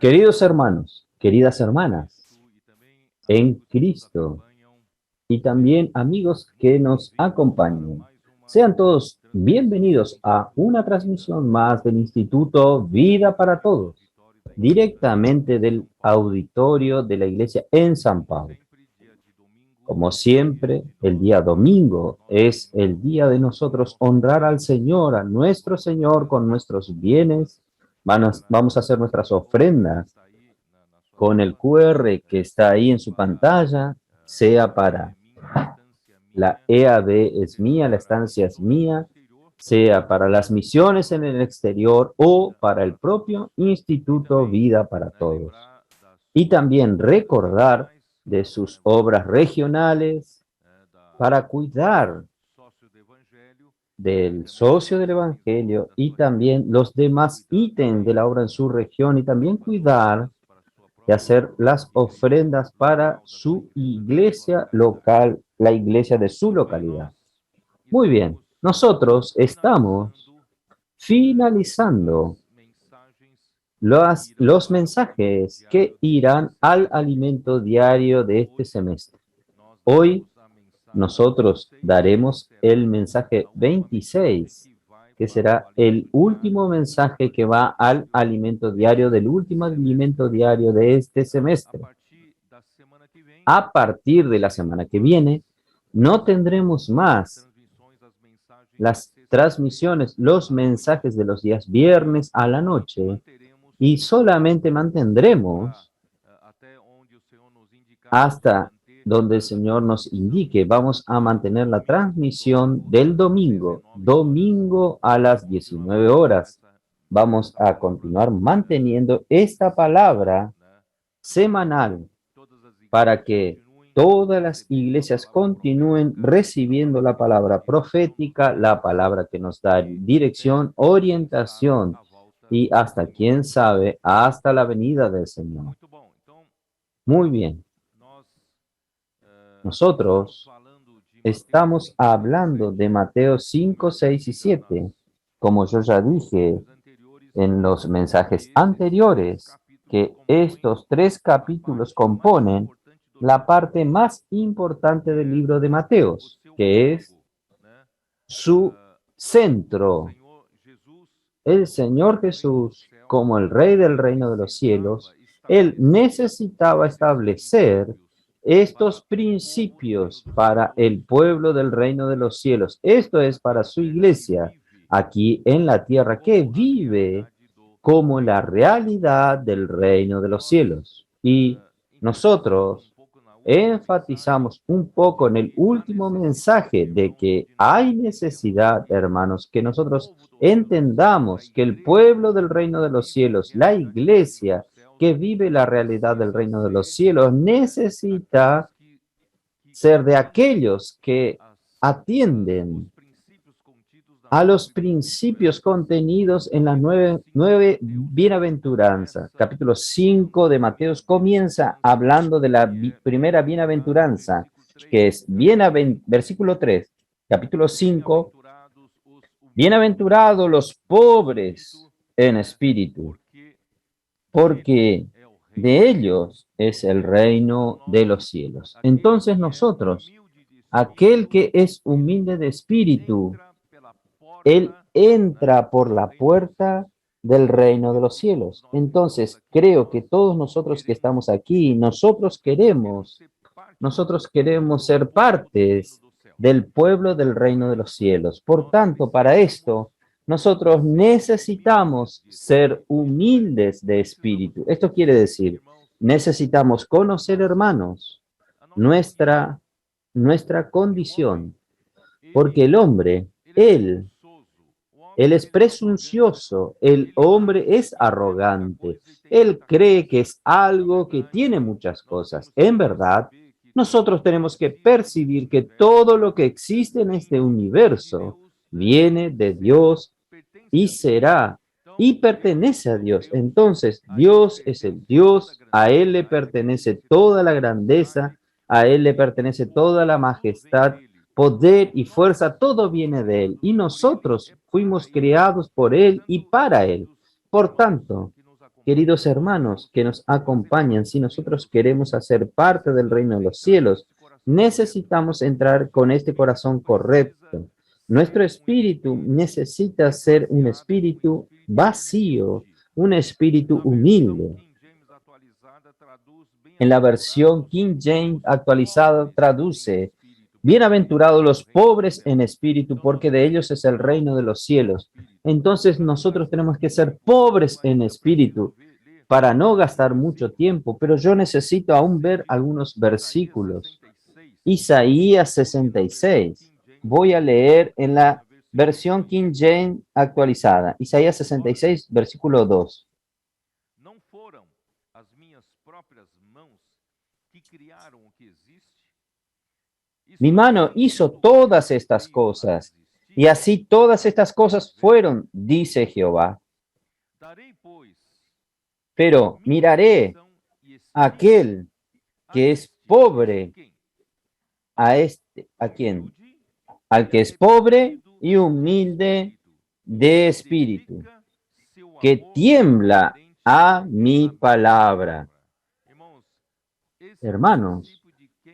Queridos hermanos, queridas hermanas, en Cristo y también amigos que nos acompañan, sean todos bienvenidos a una transmisión más del Instituto Vida para Todos, directamente del auditorio de la iglesia en San Pablo. Como siempre, el día domingo es el día de nosotros honrar al Señor, a nuestro Señor con nuestros bienes. Vamos a hacer nuestras ofrendas con el QR que está ahí en su pantalla, sea para la EAD es mía, la estancia es mía, sea para las misiones en el exterior o para el propio Instituto Vida para Todos. Y también recordar de sus obras regionales para cuidar del socio del Evangelio y también los demás ítems de la obra en su región y también cuidar de hacer las ofrendas para su iglesia local, la iglesia de su localidad. Muy bien, nosotros estamos finalizando los mensajes que irán al alimento diario de este semestre. Hoy nosotros daremos el mensaje 26, que será el último mensaje que va al alimento diario del último alimento diario de este semestre. A partir de la semana que viene, no tendremos más las transmisiones, los mensajes de los días viernes a la noche y solamente mantendremos hasta donde el Señor nos indique. Vamos a mantener la transmisión del domingo, domingo a las 19 horas. Vamos a continuar manteniendo esta palabra semanal para que todas las iglesias continúen recibiendo la palabra profética, la palabra que nos da dirección, orientación y hasta, quién sabe, hasta la venida del Señor. Muy bien. Nosotros estamos hablando de Mateo 5, 6 y 7. Como yo ya dije en los mensajes anteriores, que estos tres capítulos componen la parte más importante del libro de Mateos, que es su centro. El Señor Jesús, como el Rey del reino de los cielos, Él necesitaba establecer estos principios para el pueblo del reino de los cielos. Esto es para su iglesia aquí en la tierra que vive como la realidad del reino de los cielos. Y nosotros enfatizamos un poco en el último mensaje de que hay necesidad, hermanos, que nosotros entendamos que el pueblo del reino de los cielos, la iglesia que vive la realidad del reino de los cielos, necesita ser de aquellos que atienden a los principios contenidos en las nueve bienaventuranzas. Capítulo 5 de Mateos comienza hablando de la primera bienaventuranza, que es versículo 3, capítulo 5, bienaventurados los pobres en espíritu, porque de ellos es el reino de los cielos. Entonces nosotros, aquel que es humilde de espíritu, él entra por la puerta del reino de los cielos. Entonces, creo que todos nosotros que estamos aquí, nosotros queremos ser partes del pueblo del reino de los cielos. Por tanto, para esto, nosotros necesitamos ser humildes de espíritu. Esto quiere decir, necesitamos conocer, hermanos, nuestra, nuestra condición, porque el hombre, él es presuncioso, el hombre es arrogante, él cree que es algo que tiene muchas cosas. En verdad, nosotros tenemos que percibir que todo lo que existe en este universo viene de Dios y será y pertenece a Dios. Entonces, Dios es el Dios, a Él le pertenece toda la grandeza, a Él le pertenece toda la majestad, poder y fuerza, todo viene de Él. Y nosotros fuimos creados por Él y para Él. Por tanto, Queridos hermanos que nos acompañan, si nosotros queremos hacer parte del reino de los cielos, necesitamos entrar con este corazón correcto. Nuestro espíritu necesita ser un espíritu vacío, un espíritu humilde. En la versión King James actualizada traduce: bienaventurados los pobres en espíritu, porque de ellos es el reino de los cielos. Entonces nosotros tenemos que ser pobres en espíritu para no gastar mucho tiempo, pero yo necesito aún ver algunos versículos. Isaías 66. Voy a leer en la versión King James actualizada. Isaías 66, versículo 2. Mi mano hizo todas estas cosas, y así todas estas cosas fueron, dice Jehová. Pero miraré a aquel que es pobre, ¿a quién? Al que es pobre y humilde de espíritu, que tiembla a mi palabra. Hermanos,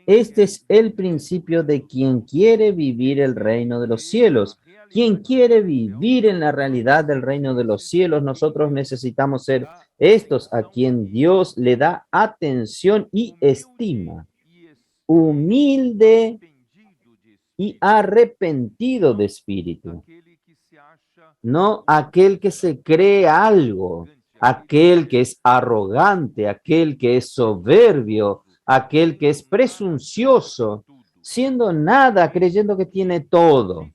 este es el principio de quien quiere vivir el reino de los cielos. Quien quiere vivir en la realidad del reino de los cielos, nosotros necesitamos ser estos a quien Dios le da atención y estima. Humilde y arrepentido de espíritu. No aquel que se cree algo, aquel que es arrogante, aquel que es soberbio, aquel que es presuncioso, siendo nada, creyendo que tiene todo,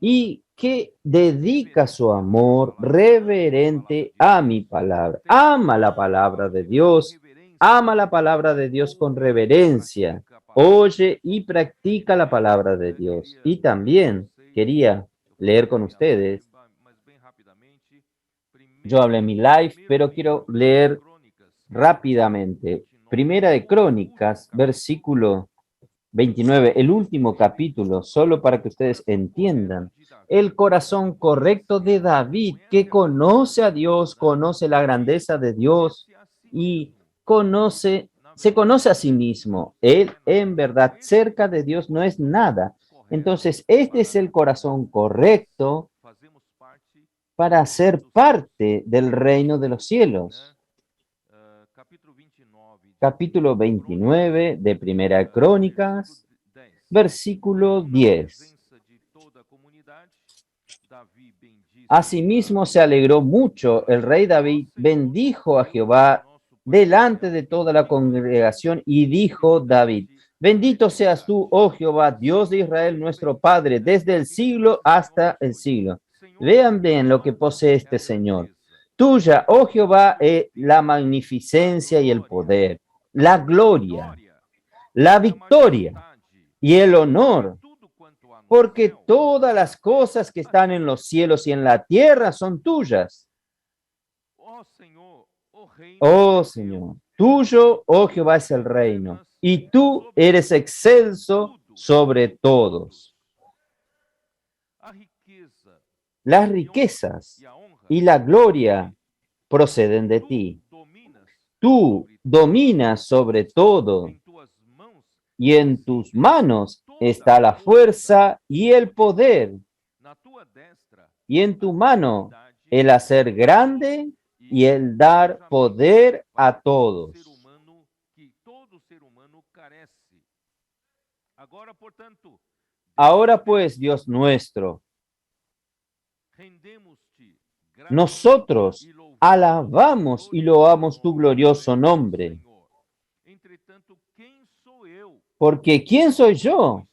y que dedica su amor reverente a mi palabra. Ama la palabra de Dios, ama la palabra de Dios con reverencia, oye y practica la palabra de Dios. Y también quería leer con ustedes. Yo hablé en mi live, pero quiero leer rápidamente. Primera de Crónicas, versículo 29, el último capítulo, solo para que ustedes entiendan. El corazón correcto de David, que conoce a Dios, conoce la grandeza de Dios y se conoce a sí mismo. Él, en verdad, cerca de Dios no es nada. Entonces, este es el corazón correcto para ser parte del reino de los cielos. Capítulo 29 de Primera Crónicas, versículo 10. Asimismo se alegró mucho el rey David, bendijo a Jehová delante de toda la congregación y dijo David: bendito seas tú, oh Jehová, Dios de Israel, nuestro Padre, desde el siglo hasta el siglo. Vean bien lo que posee este Señor. Tuya, oh Jehová, es la magnificencia y el poder, la gloria, la victoria y el honor, porque todas las cosas que están en los cielos y en la tierra son tuyas. Oh Señor, tuyo, oh Jehová, es el reino, y tú eres excelso sobre todos. Las riquezas y la gloria proceden de ti. Tú dominas sobre todo, y en tus manos está la fuerza y el poder, y en tu mano el hacer grande y el dar poder a todos. Ahora pues, Dios nuestro, nosotros alabamos y loamos tu glorioso nombre. Porque ¿quién soy yo?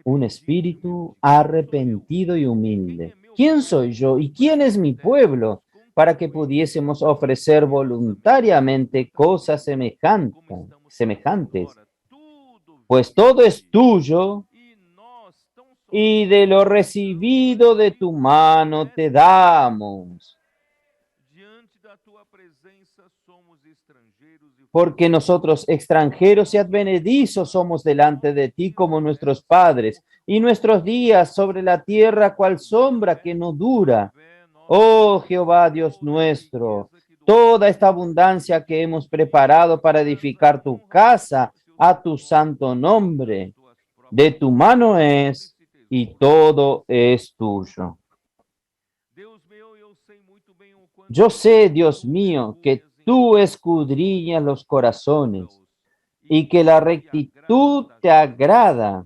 Un espíritu arrepentido y humilde. ¿Quién soy yo y quién es mi pueblo para que pudiésemos ofrecer voluntariamente cosas semejantes? Pues todo es tuyo y de lo recibido de tu mano te damos. Porque nosotros extranjeros y advenedizos somos delante de ti como nuestros padres, y nuestros días sobre la tierra cual sombra que no dura, Oh Jehová Dios nuestro, toda esta abundancia que hemos preparado para edificar tu casa a tu santo nombre, de tu mano es y todo es tuyo. Yo sé, Dios mío, que tú escudriñas los corazones y que la rectitud te agrada.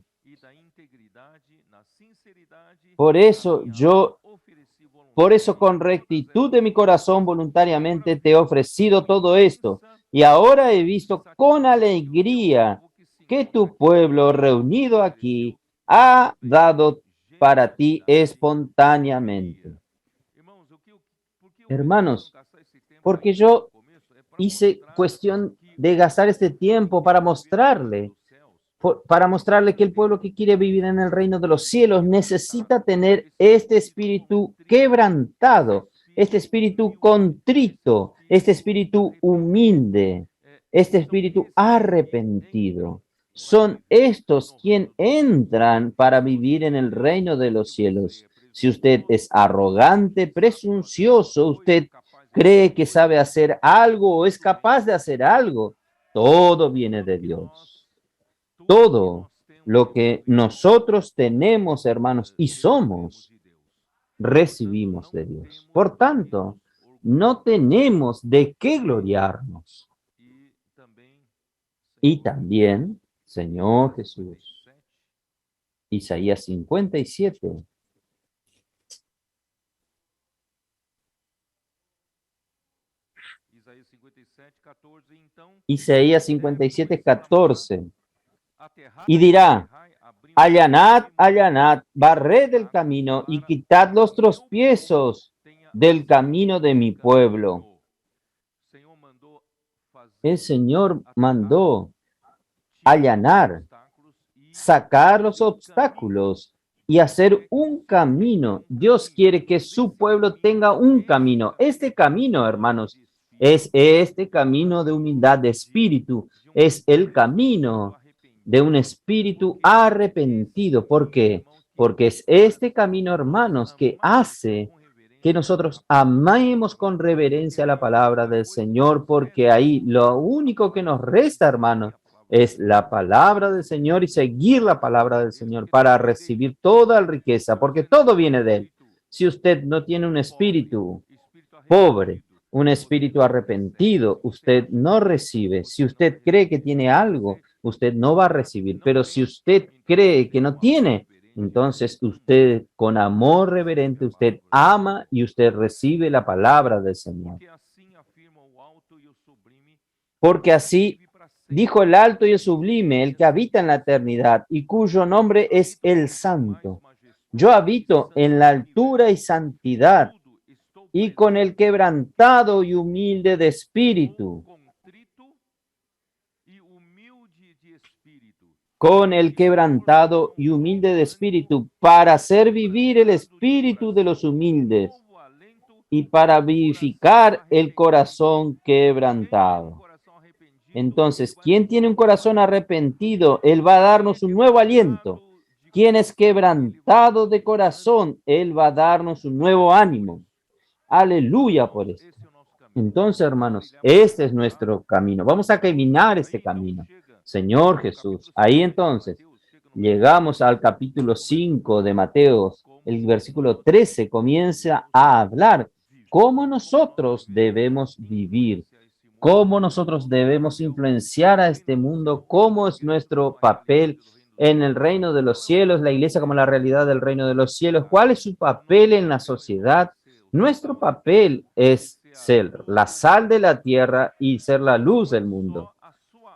Por eso por eso con rectitud de mi corazón voluntariamente te he ofrecido todo esto. Y ahora he visto con alegría que tu pueblo reunido aquí ha dado para ti espontáneamente. Hermanos, porque yo hice cuestión de gastar este tiempo para mostrarle que el pueblo que quiere vivir en el reino de los cielos necesita tener este espíritu quebrantado, este espíritu contrito, este espíritu humilde, este espíritu arrepentido. Son estos quienes entran para vivir en el reino de los cielos. Si usted es arrogante, presuncioso, usted cree que sabe hacer algo o es capaz de hacer algo, todo viene de Dios. Todo lo que nosotros tenemos, hermanos, y somos, recibimos de Dios. Por tanto, no tenemos de qué gloriarnos. Y también, Señor Jesús, Isaías 57. Isaías 57, 14. Y dirá, allanad, allanad, barred el camino y quitad los tropiezos del camino de mi pueblo. El Señor mandó allanar, sacar los obstáculos y hacer un camino. Dios quiere que su pueblo tenga un camino. Este camino, hermanos, es este camino de humildad de espíritu. Es el camino de un espíritu arrepentido. ¿Por qué? Porque es este camino, hermanos, que hace que nosotros amemos con reverencia la palabra del Señor, porque ahí lo único que nos resta, hermanos, es la palabra del Señor y seguir la palabra del Señor para recibir toda la riqueza, porque todo viene de Él. Si usted no tiene un espíritu pobre, un espíritu arrepentido, usted no recibe. Si usted cree que tiene algo, usted no va a recibir. Pero si usted cree que no tiene, entonces usted con amor reverente, usted ama y usted recibe la palabra del Señor. Porque así dijo el alto y el sublime, el que habita en la eternidad y cuyo nombre es el Santo. Yo habito en la altura y santidad y con el quebrantado y humilde de espíritu. Con el quebrantado y humilde de espíritu, para hacer vivir el espíritu de los humildes y para vivificar el corazón quebrantado. Entonces, ¿quién tiene un corazón arrepentido? Él va a darnos un nuevo aliento. ¿Quién es quebrantado de corazón? Él va a darnos un nuevo ánimo. Aleluya por esto. Entonces, hermanos, este es nuestro camino. Vamos a caminar este camino. Señor Jesús, ahí entonces llegamos al capítulo 5 de Mateo. El versículo 13 comienza a hablar cómo nosotros debemos vivir, cómo nosotros debemos influenciar a este mundo, cómo es nuestro papel en el reino de los cielos, la iglesia como la realidad del reino de los cielos, cuál es su papel en la sociedad. Nuestro papel es ser la sal de la tierra y ser la luz del mundo.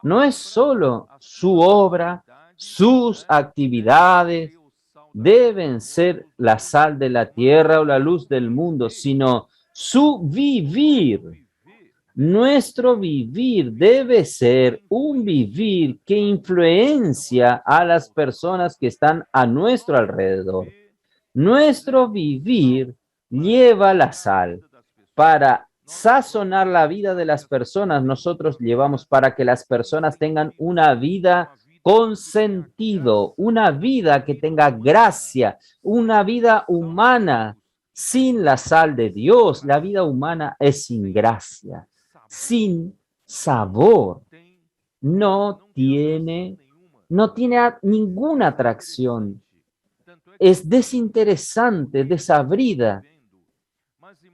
No es solo su obra, sus actividades deben ser la sal de la tierra o la luz del mundo, sino su vivir. Nuestro vivir debe ser un vivir que influencia a las personas que están a nuestro alrededor. Nuestro vivir lleva la sal. Para sazonar la vida de las personas, nosotros llevamos para que las personas tengan una vida con sentido, una vida que tenga gracia, una vida humana, Sin la sal de Dios, la vida humana es sin gracia, sin sabor, no tiene, no tiene ninguna atracción, es desinteresante, desabrida.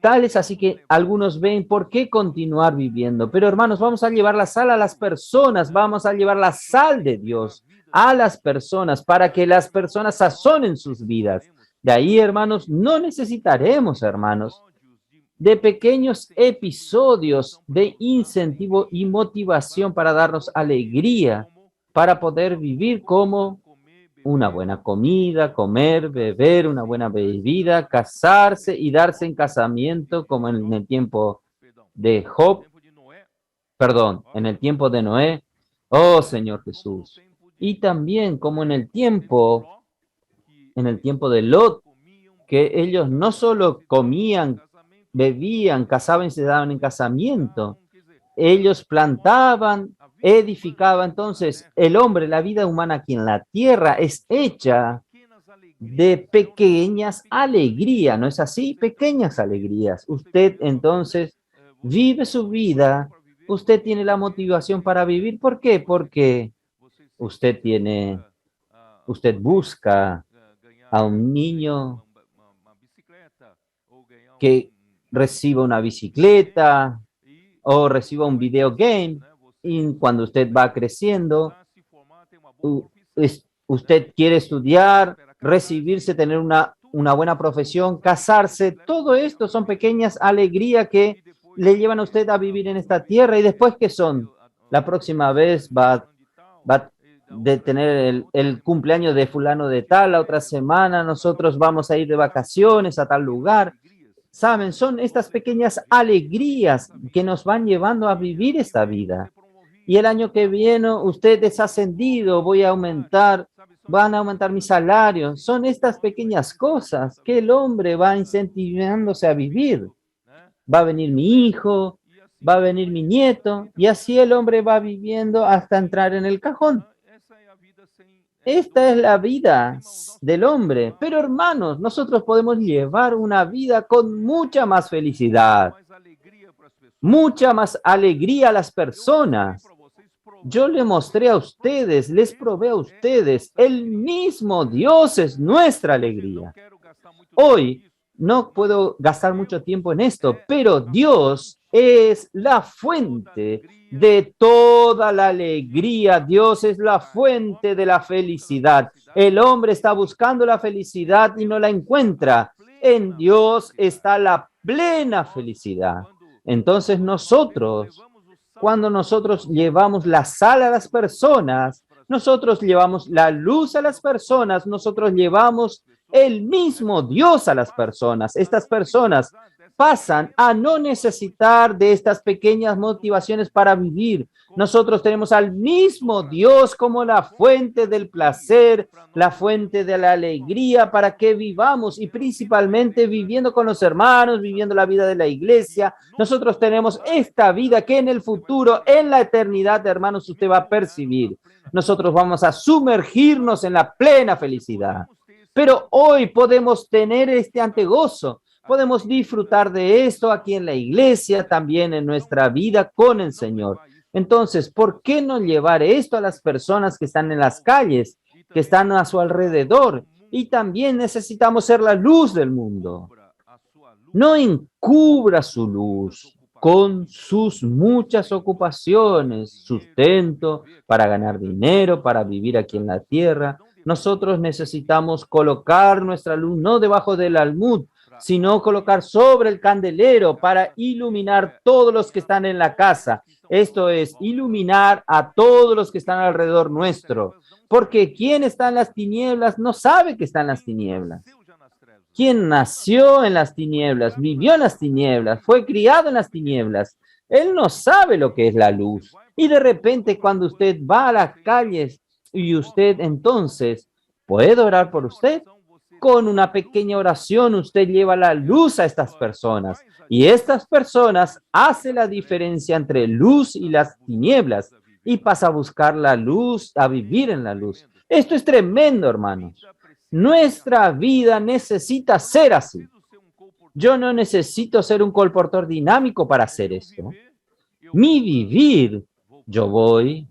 Tal es así que algunos ven, ¿por qué continuar viviendo? Pero hermanos, vamos a llevar la sal a las personas, vamos a llevar la sal de Dios a las personas para que las personas sazonen sus vidas. De ahí, hermanos, no necesitaremos, hermanos, de pequeños episodios de incentivo y motivación para darnos alegría, para poder vivir como una buena comida, comer, beber, una buena bebida, casarse y darse en casamiento como en el tiempo de Job, perdón, en el tiempo de Noé, oh Señor Jesús. Y también como en el tiempo de Lot, que ellos no solo comían, bebían, casaban y se daban en casamiento, ellos plantaban, edificaban. Entonces, el hombre, la vida humana aquí en la tierra es hecha de pequeñas alegrías, ¿no es así? Pequeñas alegrías. Usted entonces vive su vida, usted tiene la motivación para vivir. ¿Por qué? Porque usted tiene, usted busca a un niño que reciba una bicicleta o reciba un video game, y cuando usted va creciendo, usted quiere estudiar, recibirse, tener una buena profesión, casarse, todo esto son pequeñas alegrías que le llevan a usted a vivir en esta tierra. Y después, ¿qué son? La próxima vez va de tener el cumpleaños de fulano de tal, la otra semana nosotros vamos a ir de vacaciones a tal lugar. Saben, son estas pequeñas alegrías que nos van llevando a vivir esta vida. Y el año que viene usted es ascendido, van a aumentar mi salario. Son estas pequeñas cosas que el hombre va incentivándose a vivir. Va a venir mi hijo, va a venir mi nieto, y así el hombre va viviendo hasta entrar en el cajón. Esta es la vida del hombre. Pero hermanos, nosotros podemos llevar una vida con mucha más felicidad, mucha más alegría a las personas. Yo le mostré a ustedes, les probé a ustedes, el mismo Dios es nuestra alegría. Hoy no puedo gastar mucho tiempo en esto, pero Dios es la fuente de toda la alegría. Dios es la fuente de la felicidad. El hombre está buscando la felicidad y no la encuentra. En Dios está la plena felicidad. Entonces cuando nosotros llevamos la sal a las personas, nosotros llevamos la luz a las personas, nosotros llevamos el mismo Dios a las personas. Estas personas pasan a no necesitar de estas pequeñas motivaciones para vivir. Nosotros tenemos al mismo Dios como la fuente del placer, la fuente de la alegría para que vivamos, y principalmente viviendo con los hermanos, viviendo la vida de la iglesia. Nosotros tenemos esta vida que en el futuro, en la eternidad, hermanos, usted va a percibir. Nosotros vamos a sumergirnos en la plena felicidad. Pero hoy podemos tener este antegozo, podemos disfrutar de esto aquí en la iglesia, también en nuestra vida con el Señor. Entonces, ¿por qué no llevar esto a las personas que están en las calles, que están a su alrededor? Y también necesitamos ser la luz del mundo. No encubra su luz con sus muchas ocupaciones, sustento para ganar dinero, para vivir aquí en la tierra. Nosotros necesitamos colocar nuestra luz no debajo del almud, sino colocar sobre el candelero para iluminar todos los que están en la casa. Esto es, iluminar a todos los que están alrededor nuestro. Porque quien está en las tinieblas no sabe que está en las tinieblas. Quien nació en las tinieblas, vivió en las tinieblas, fue criado en las tinieblas, él no sabe lo que es la luz. Y de repente cuando usted va a las calles y usted entonces puede orar por usted, con una pequeña oración usted lleva la luz a estas personas, y estas personas hacen la diferencia entre luz y las tinieblas, y pasa a buscar la luz, a vivir en la luz. Esto es tremendo, hermanos. Nuestra vida necesita ser así. Yo no necesito ser un colportor dinámico para hacer esto. Mi vivir, yo voy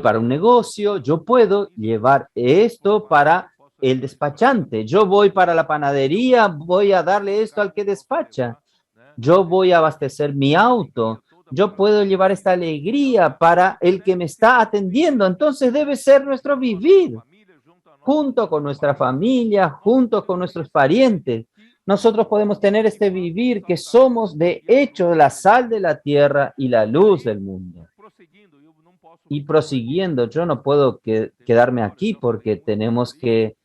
para un negocio, yo puedo llevar esto para el despachante. Yo voy para la panadería, voy a darle esto al que despacha. Yo voy a abastecer mi auto. Yo puedo llevar esta alegría para el que me está atendiendo. Entonces debe ser nuestro vivir, junto con nuestra familia, junto con nuestros parientes. Nosotros podemos tener este vivir que somos de hecho la sal de la tierra y la luz del mundo. Y prosiguiendo, yo no puedo quedarme aquí porque tenemos que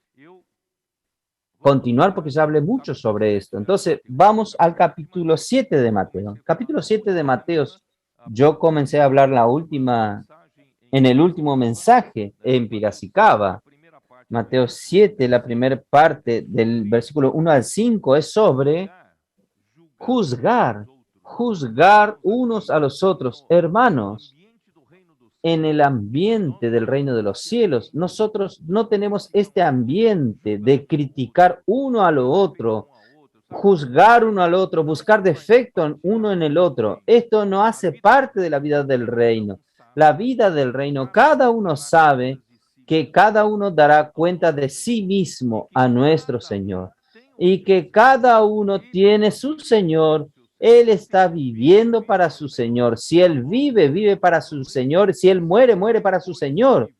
continuar porque ya hablé mucho sobre esto. Entonces, vamos al capítulo 7 de Mateo. Capítulo 7 de Mateo, yo comencé a hablar en el último mensaje en Piracicaba. Mateo 7, la primera parte del versículo 1 al 5 es sobre juzgar unos a los otros. Hermanos, en el ambiente del reino de los cielos, nosotros no tenemos este ambiente de criticar uno a lo otro, juzgar uno al otro, buscar defecto en uno en el otro. Esto no hace parte de la vida del reino. La vida del reino, cada uno sabe que cada uno dará cuenta de sí mismo a nuestro Señor y que cada uno tiene su Señor. Él está viviendo para su Señor. Si Él vive, vive para su Señor. Si Él muere, muere para su Señor.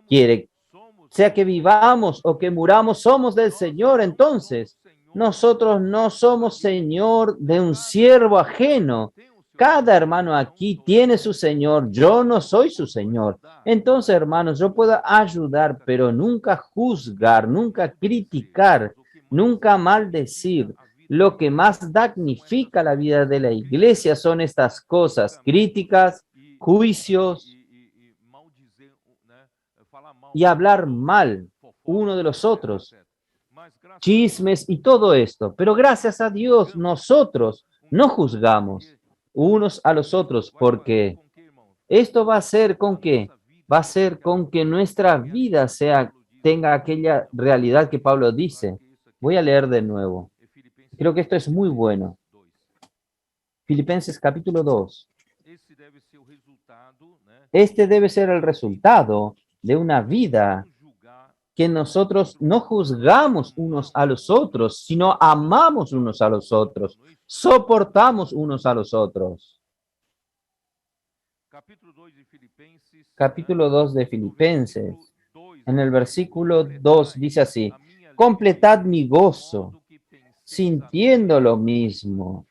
Quiere, sea que vivamos o que muramos, somos del Señor. Entonces, nosotros no somos Señor de un siervo ajeno. Cada hermano aquí tiene su Señor. Yo no soy su Señor. Entonces, hermanos, yo puedo ayudar, pero nunca juzgar, nunca criticar, nunca maldecir. Lo que más damnifica la vida de la iglesia son estas cosas, críticas, juicios y hablar mal uno de los otros, chismes y todo esto. Pero gracias a Dios, nosotros no juzgamos unos a los otros, porque esto va a ser con que va a ser con que nuestra vida tenga aquella realidad que Pablo dice. Voy a leer de nuevo. Creo que esto es muy bueno. Filipenses capítulo 2. Este debe ser el resultado de una vida que nosotros no juzgamos unos a los otros, sino amamos unos a los otros, soportamos unos a los otros. Capítulo 2 de Filipenses, en el versículo 2 dice así: completad mi gozo, sintiendo lo mismo,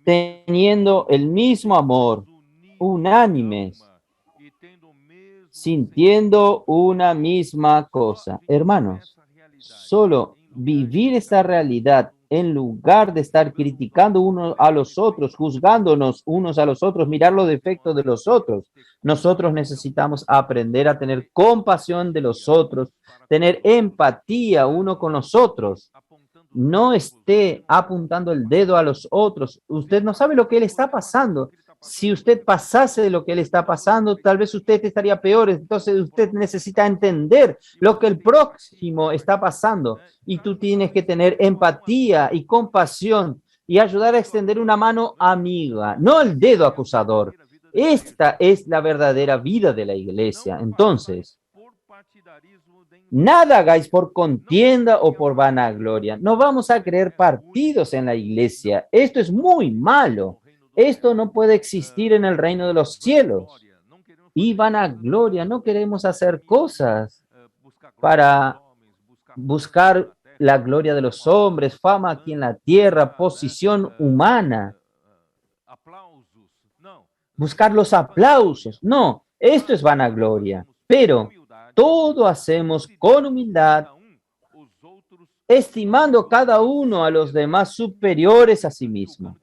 teniendo el mismo amor, unánimes, sintiendo una misma cosa. Hermanos, solo vivir esta realidad en lugar de estar criticando unos a los otros, juzgándonos unos a los otros, mirar los defectos de los otros. Nosotros necesitamos aprender a tener compasión de los otros, tener empatía uno con los otros. No esté apuntando el dedo a los otros. Usted no sabe lo que él está pasando. Si usted pasase de lo que él está pasando, tal vez usted estaría peor. Entonces usted necesita entender lo que el próximo está pasando y tú tienes que tener empatía y compasión y ayudar a extender una mano amiga, no el dedo acusador. Esta es la verdadera vida de la iglesia. Entonces, nada hagáis por contienda o por vanagloria. No vamos a creer partidos en la iglesia. Esto es muy malo. Esto no puede existir en el reino de los cielos. Y vanagloria, no queremos hacer cosas para buscar la gloria de los hombres, fama aquí en la tierra, posición humana, buscar los aplausos. No, esto es vanagloria. Pero todo hacemos con humildad, estimando cada uno a los demás superiores a sí mismo.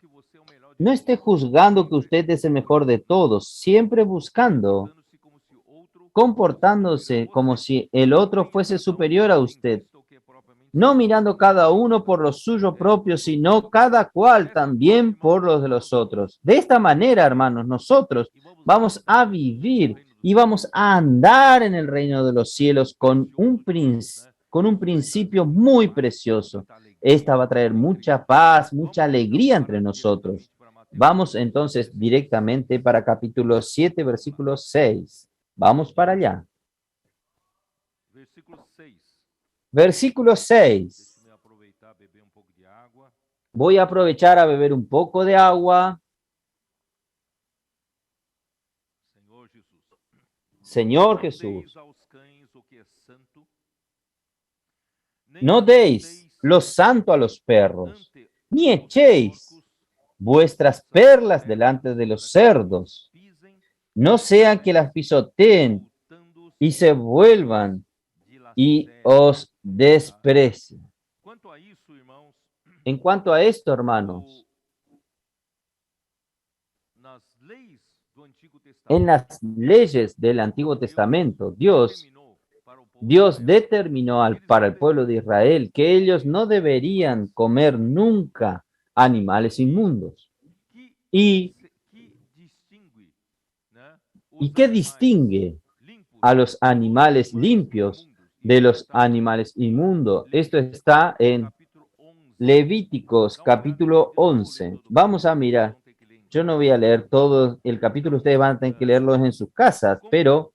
No esté juzgando que usted es el mejor de todos, siempre buscando, comportándose como si el otro fuese superior a usted, no mirando cada uno por lo suyo propio, sino cada cual también por los de los otros. De esta manera, hermanos, nosotros vamos a vivir y vamos a andar en el reino de los cielos con con un principio muy precioso. Esta va a traer mucha paz, mucha alegría entre nosotros. Vamos entonces directamente para capítulo 7, versículo 6. Vamos para allá. Versículo 6. Voy a aprovechar a beber un poco de agua. Señor Jesús, no deis lo santo a los perros, ni echéis vuestras perlas delante de los cerdos, no sea que las pisoteen y se vuelvan y os desprecien. En cuanto a esto, hermanos, en las leyes del Antiguo Testamento, Dios determinó para el pueblo de Israel que ellos no deberían comer nunca animales inmundos. ¿Y qué distingue a los animales limpios de los animales inmundos? Esto está en Levíticos capítulo 11. Vamos a mirar. Yo no voy a leer todo el capítulo, ustedes van a tener que leerlo en sus casas, pero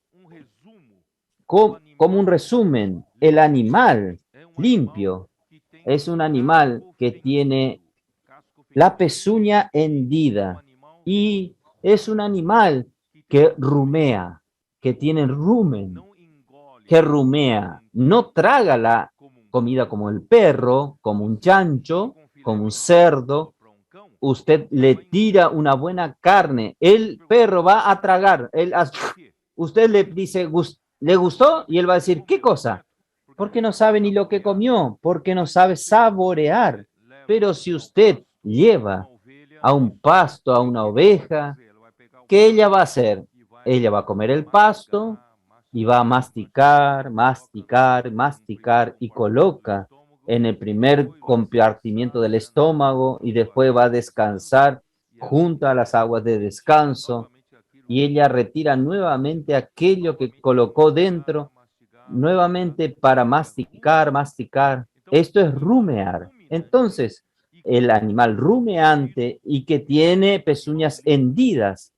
como un resumen, el animal limpio es un animal que tiene la pezuña hendida y es un animal que rumea, que tiene rumen, que rumea, no traga la comida como el perro, como un chancho, como un cerdo. Usted le tira una buena carne, el perro va a tragar, usted le dice, ¿le gustó? Y él va a decir, ¿qué cosa? Porque no sabe ni lo que comió, porque no sabe saborear. Pero si usted lleva a un pasto, a una oveja, ¿qué ella va a hacer? Ella va a comer el pasto y va a masticar, masticar, masticar y coloca en el primer compartimiento del estómago y después va a descansar junto a las aguas de descanso y ella retira nuevamente aquello que colocó dentro, nuevamente para masticar, masticar. Esto es rumear. Entonces, el animal rumeante y que tiene pezuñas hendidas,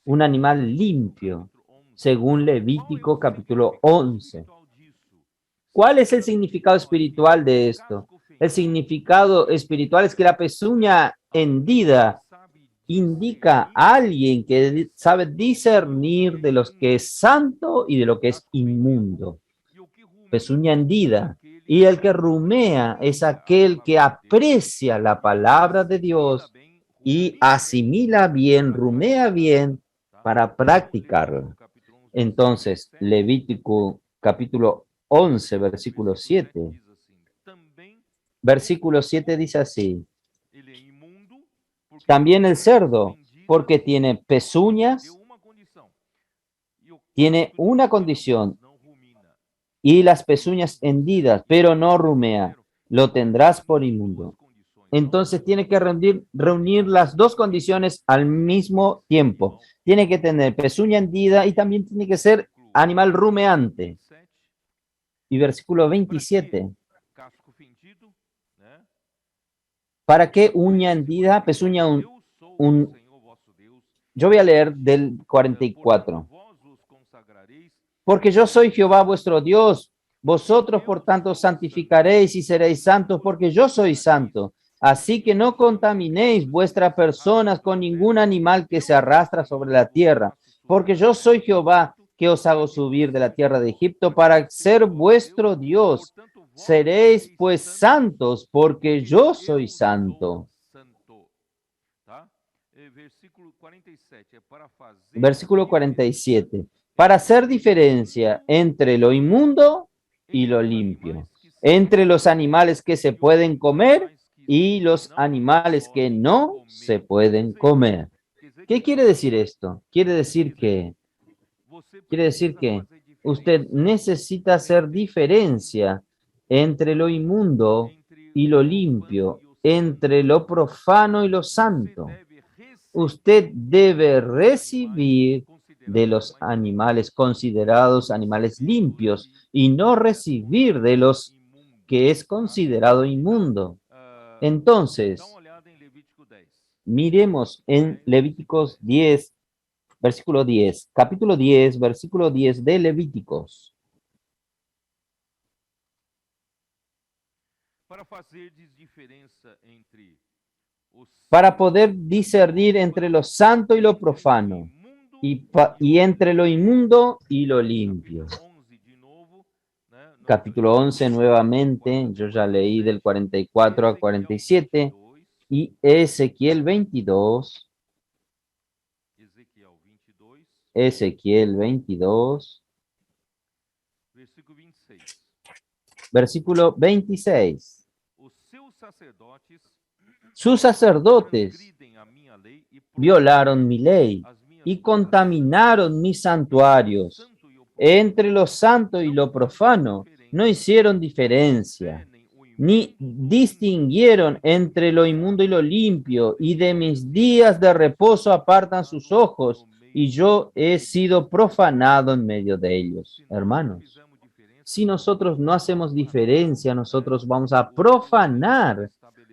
un animal limpio, según Levítico capítulo 11. ¿Cuál es el significado espiritual de esto? El significado espiritual es que la pezuña hendida indica a alguien que sabe discernir de lo que es santo y de lo que es inmundo. Pezuña hendida. Y el que rumea es aquel que aprecia la palabra de Dios y asimila bien, rumea bien para practicarla. Entonces, Levítico capítulo 11, versículo 7. Versículo 7 dice así: también el cerdo, porque tiene pezuñas, tiene una condición, y las pezuñas hendidas, pero no rumea, lo tendrás por inmundo. Entonces tiene que reunir las dos condiciones al mismo tiempo. Tiene que tener pezuña hendida y también tiene que ser animal rumeante. Y versículo 27. ¿Para qué uña hendida? Pezuña Yo voy a leer del 44. Porque yo soy Jehová vuestro Dios. Vosotros, por tanto, santificaréis y seréis santos, porque yo soy santo. Así que no contaminéis vuestras personas con ningún animal que se arrastra sobre la tierra, porque yo soy Jehová que os hago subir de la tierra de Egipto para ser vuestro Dios. Seréis pues santos, porque yo soy santo. Versículo 47. Para hacer diferencia entre lo inmundo y lo limpio, entre los animales que se pueden comer y los animales que no se pueden comer. ¿Qué quiere decir esto? Quiere decir que usted necesita hacer diferencia entre lo inmundo y lo limpio, entre lo profano y lo santo. Usted debe recibir de los animales considerados animales limpios y no recibir de los que es considerado inmundo. Entonces, miremos en Levíticos 10, versículo 10, capítulo 10, versículo 10 de Levíticos. Para poder discernir entre lo santo y lo profano, y entre lo inmundo y lo limpio. Capítulo 11 nuevamente, yo ya leí del 44 al 47, y Ezequiel 22, versículo 26. Sus sacerdotes violaron mi ley y contaminaron mis santuarios. Entre lo santo y lo profano no hicieron diferencia, ni distinguieron entre lo inmundo y lo limpio, y de mis días de reposo apartan sus ojos, y yo he sido profanado en medio de ellos. Hermanos, si nosotros no hacemos diferencia, nosotros vamos a profanar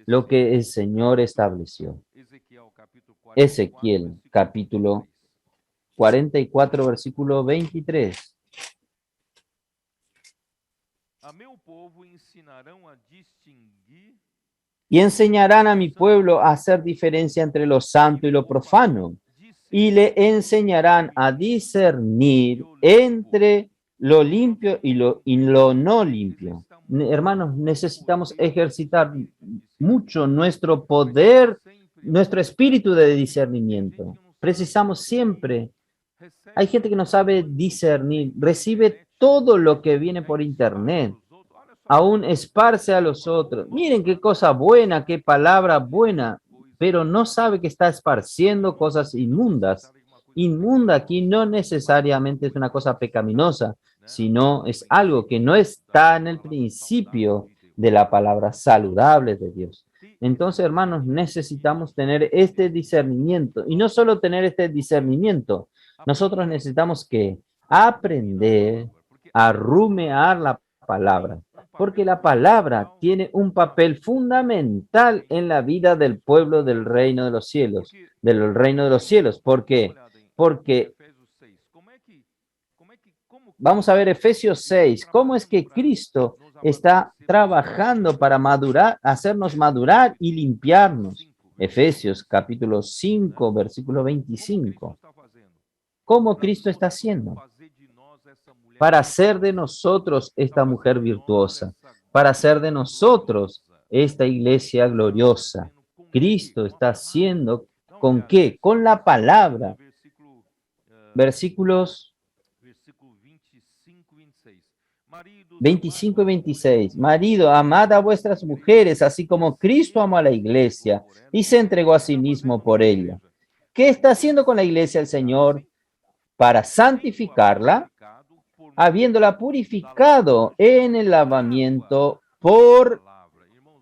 lo que el Señor estableció. Ezequiel, capítulo 44, versículo 23. Y enseñarán a mi pueblo a hacer diferencia entre lo santo y lo profano, y le enseñarán a discernir entre lo limpio y lo no limpio. Hermanos, necesitamos ejercitar mucho nuestro poder, nuestro espíritu de discernimiento. Precisamos siempre. Hay gente que no sabe discernir, recibe todo lo que viene por internet, aún esparce a los otros. Miren qué cosa buena, qué palabra buena, pero no sabe que está esparciendo cosas inmundas. Inmunda aquí no necesariamente es una cosa pecaminosa, sino es algo que no está en el principio de la palabra saludable de Dios. Entonces, hermanos, necesitamos tener este discernimiento, y no solo tener este discernimiento, nosotros necesitamos que aprender a rumear la palabra, porque la palabra tiene un papel fundamental en la vida del pueblo del reino de los cielos, del reino de los cielos. ¿Por qué? Porque vamos a ver Efesios 6, cómo es que Cristo está trabajando para madurar, hacernos madurar y limpiarnos. Efesios capítulo 5, versículo 25. ¿Cómo Cristo está haciendo? Para hacer de nosotros esta mujer virtuosa, para hacer de nosotros esta iglesia gloriosa. Cristo está haciendo, ¿con qué? Con la palabra. Versículos 25 y 26. Marido, amad a vuestras mujeres, así como Cristo amó a la iglesia y se entregó a sí mismo por ella. ¿Qué está haciendo con la iglesia el Señor? Para santificarla, habiéndola purificado en el lavamiento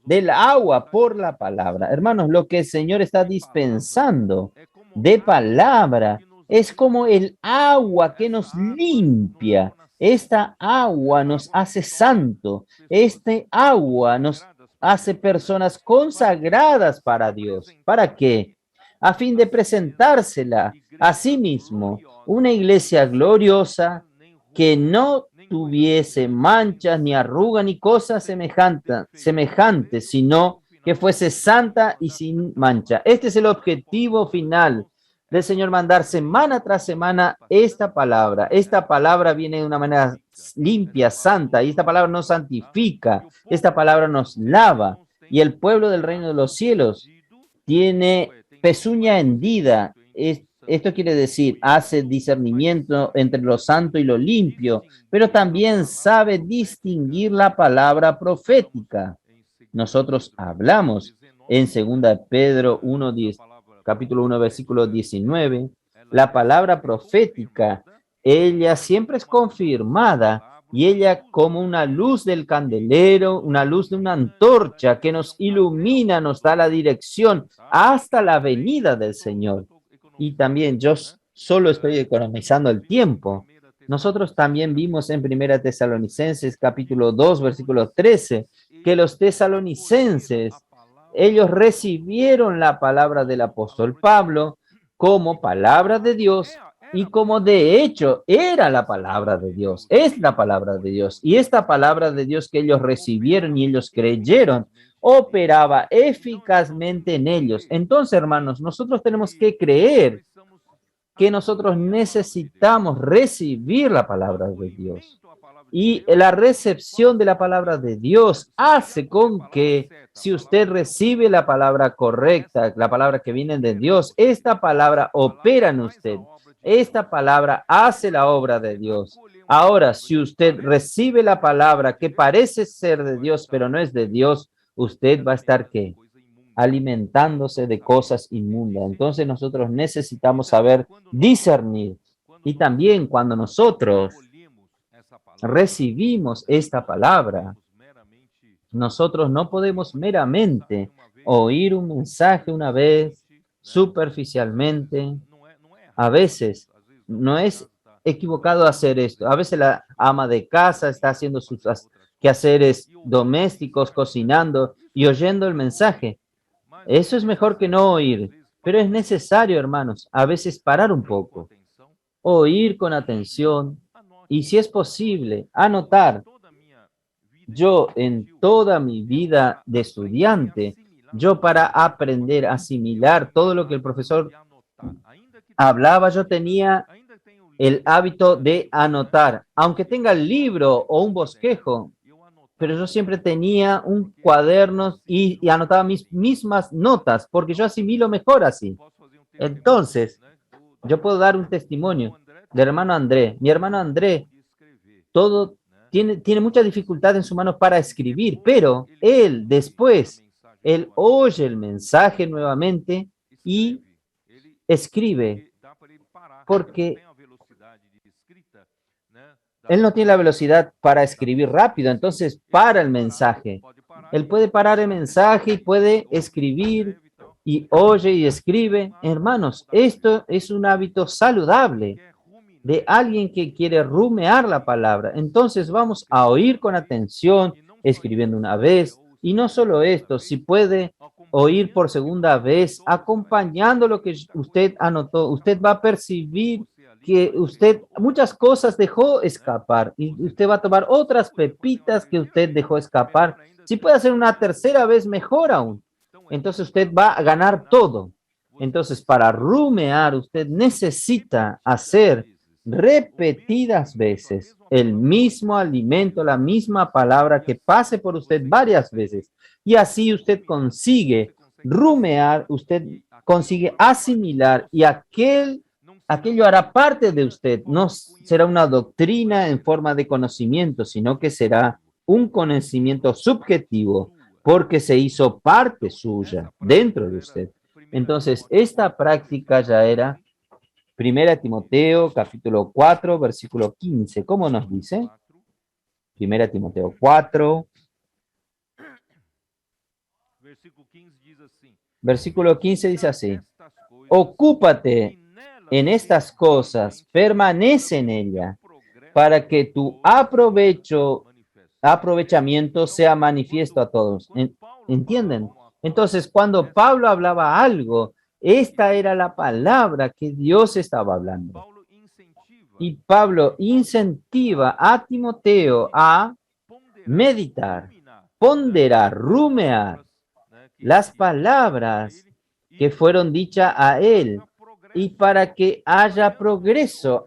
del agua por la palabra. Hermanos, lo que el Señor está dispensando de palabra es como el agua que nos limpia. Esta agua nos hace santo. Este agua nos hace personas consagradas para Dios. ¿Para qué? A fin de presentársela a sí mismo, una iglesia gloriosa que no tuviese manchas, ni arruga, ni cosas semejantes, sino que fuese santa y sin mancha. Este es el objetivo final del Señor, mandar semana tras semana esta palabra. Esta palabra viene de una manera limpia, santa, y esta palabra nos santifica, esta palabra nos lava, y el pueblo del reino de los cielos tiene pezuña hendida. Esto quiere decir, hace discernimiento entre lo santo y lo limpio, pero también sabe distinguir la palabra profética. Nosotros hablamos en 2 Pedro 1, capítulo 1, versículo 19, la palabra profética, ella siempre es confirmada, y ella como una luz del candelero, una luz de una antorcha que nos ilumina, nos da la dirección hasta la venida del Señor. Y también yo solo estoy economizando el tiempo. Nosotros también vimos en Primera Tesalonicenses capítulo 2, versículo 13, que los tesalonicenses, ellos recibieron la palabra del apóstol Pablo como palabra de Dios y como de hecho era la palabra de Dios, es la palabra de Dios. Y esta palabra de Dios que ellos recibieron y ellos creyeron, operaba eficazmente en ellos. Entonces, hermanos, nosotros tenemos que creer que nosotros necesitamos recibir la palabra de Dios. Y la recepción de la palabra de Dios hace con que si usted recibe la palabra correcta, la palabra que viene de Dios, esta palabra opera en usted. Esta palabra hace la obra de Dios. Ahora, si usted recibe la palabra que parece ser de Dios, pero no es de Dios, usted va a estar ¿qué? Alimentándose de cosas inmundas. Entonces nosotros necesitamos saber discernir. Y también cuando nosotros recibimos esta palabra, nosotros no podemos meramente oír un mensaje una vez, superficialmente. A veces no es equivocado hacer esto. A veces la ama de casa está haciendo sus quehaceres domésticos, cocinando y oyendo el mensaje. Eso es mejor que no oír, pero es necesario, hermanos, a veces parar un poco, oír con atención y, si es posible, anotar. Yo en toda mi vida de estudiante, yo para aprender a asimilar todo lo que el profesor hablaba, yo tenía el hábito de anotar, aunque tenga el libro o un bosquejo, pero yo siempre tenía un cuaderno y anotaba mis mismas notas, porque yo asimilo mejor así. Entonces, yo puedo dar un testimonio del hermano André. Mi hermano André, todo tiene mucha dificultad en su mano para escribir, pero él después, él oye el mensaje nuevamente y escribe, porque él no tiene la velocidad para escribir rápido, entonces para el mensaje. Él puede parar el mensaje y puede escribir y oye y escribe. Hermanos, esto es un hábito saludable de alguien que quiere rumear la palabra. Entonces vamos a oír con atención, escribiendo una vez. Y no solo esto, si puede oír por segunda vez, acompañando lo que usted anotó, usted va a percibir que usted muchas cosas dejó escapar y usted va a tomar otras pepitas que usted dejó escapar. Si puede hacer una tercera vez, mejor aún. Entonces usted va a ganar todo. Entonces, para rumear, usted necesita hacer repetidas veces el mismo alimento, la misma palabra que pase por usted varias veces. Y así usted consigue rumear, usted consigue asimilar y aquello hará parte de usted. No será una doctrina en forma de conocimiento, sino que será un conocimiento subjetivo porque se hizo parte suya dentro de usted. Entonces, esta práctica ya era Primera Timoteo, capítulo 4, versículo 15. ¿Cómo nos dice? Primera Timoteo 4, versículo 15 dice así: ocúpate en estas cosas, permanece en ella, para que tu aprovechamiento sea manifiesto a todos. ¿Entienden? Entonces, cuando Pablo hablaba algo, esta era la palabra que Dios estaba hablando. Y Pablo incentiva a Timoteo a meditar, ponderar, rumear las palabras que fueron dichas a él y para que haya progreso.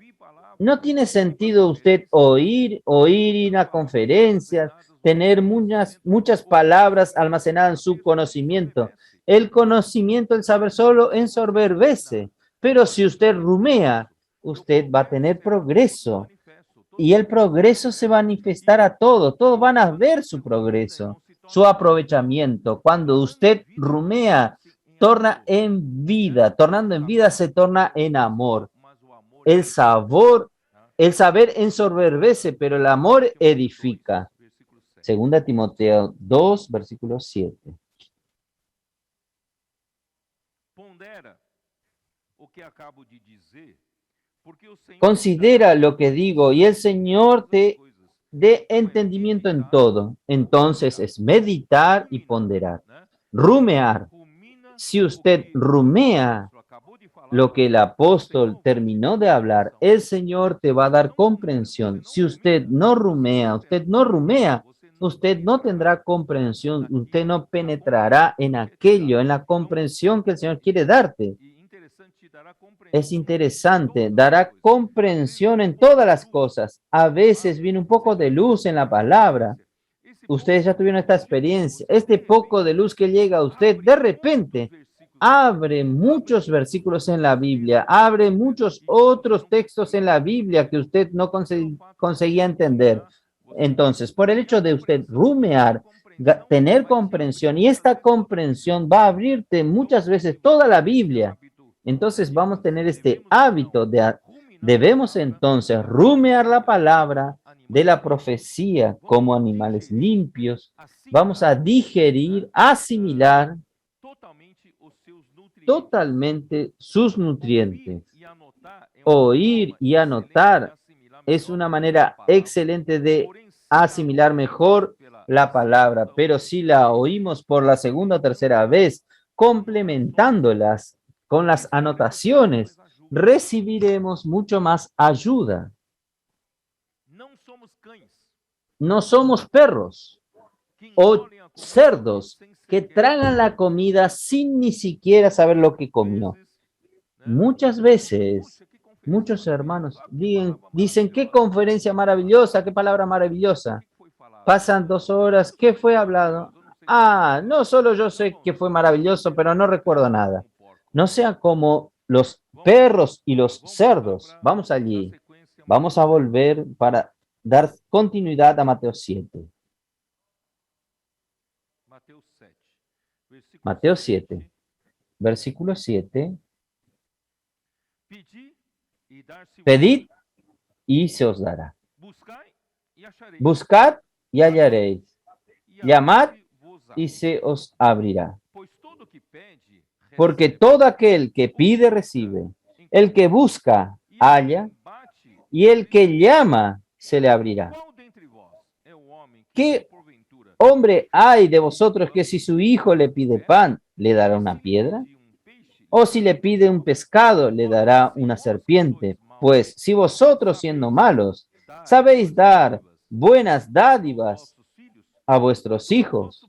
No tiene sentido usted ir a conferencias, tener muchas palabras almacenadas en su conocimiento. El conocimiento, el saber solo ensoberbece, pero si usted rumea, usted va a tener progreso y el progreso se va a manifestar a todos van a ver su progreso, su aprovechamiento. Cuando usted rumea, torna en vida, tornando en vida se torna en amor. El el saber ensoberbece, pero el amor edifica. Segunda Timoteo 2, versículo 7. Pondera o que acabo de dizer, Considera lo que digo y el Señor te dé entendimiento en todo. Entonces es meditar y ponderar. Rumear. Si usted rumea lo que el apóstol terminó de hablar, el Señor te va a dar comprensión. Si usted no rumea, usted no tendrá comprensión, usted no penetrará en aquello, en la comprensión que el Señor quiere darte. Es interesante, dará comprensión en todas las cosas. A veces viene un poco de luz en la palabra. Ustedes ya tuvieron esta experiencia. Este poco de luz que llega a usted de repente abre muchos versículos en la Biblia, abre muchos otros textos en la Biblia que usted no conseguía entender. Entonces, por el hecho de usted rumear, tener comprensión, y esta comprensión va a abrirte muchas veces toda la Biblia. Entonces vamos a tener este hábito debemos entonces rumear la palabra de la profecía como animales limpios. Vamos a digerir, asimilar totalmente sus nutrientes. Oír y anotar es una manera excelente de asimilar mejor la palabra, pero si la oímos por la segunda o tercera vez, complementándolas con las anotaciones, recibiremos mucho más ayuda. No somos perros o cerdos que tragan la comida sin ni siquiera saber lo que comió. Muchas veces, muchos hermanos dicen, qué conferencia maravillosa, qué palabra maravillosa. Pasan 2 horas, ¿qué fue hablado? Ah, no solo yo sé que fue maravilloso, pero no recuerdo nada. No sea como los perros y los cerdos. Vamos allí. Vamos a volver para dar continuidad a Mateo 7. Mateo 7, versículo 7. Pedid y se os dará. Buscad y hallaréis. Llamad y se os abrirá. Porque todo aquel que pide, recibe. El que busca, halla. Y el que llama, se le abrirá. ¿Qué hombre hay de vosotros que si su hijo le pide pan, le dará una piedra? O si le pide un pescado, le dará una serpiente. Pues si vosotros, siendo malos, sabéis dar buenas dádivas a vuestros hijos,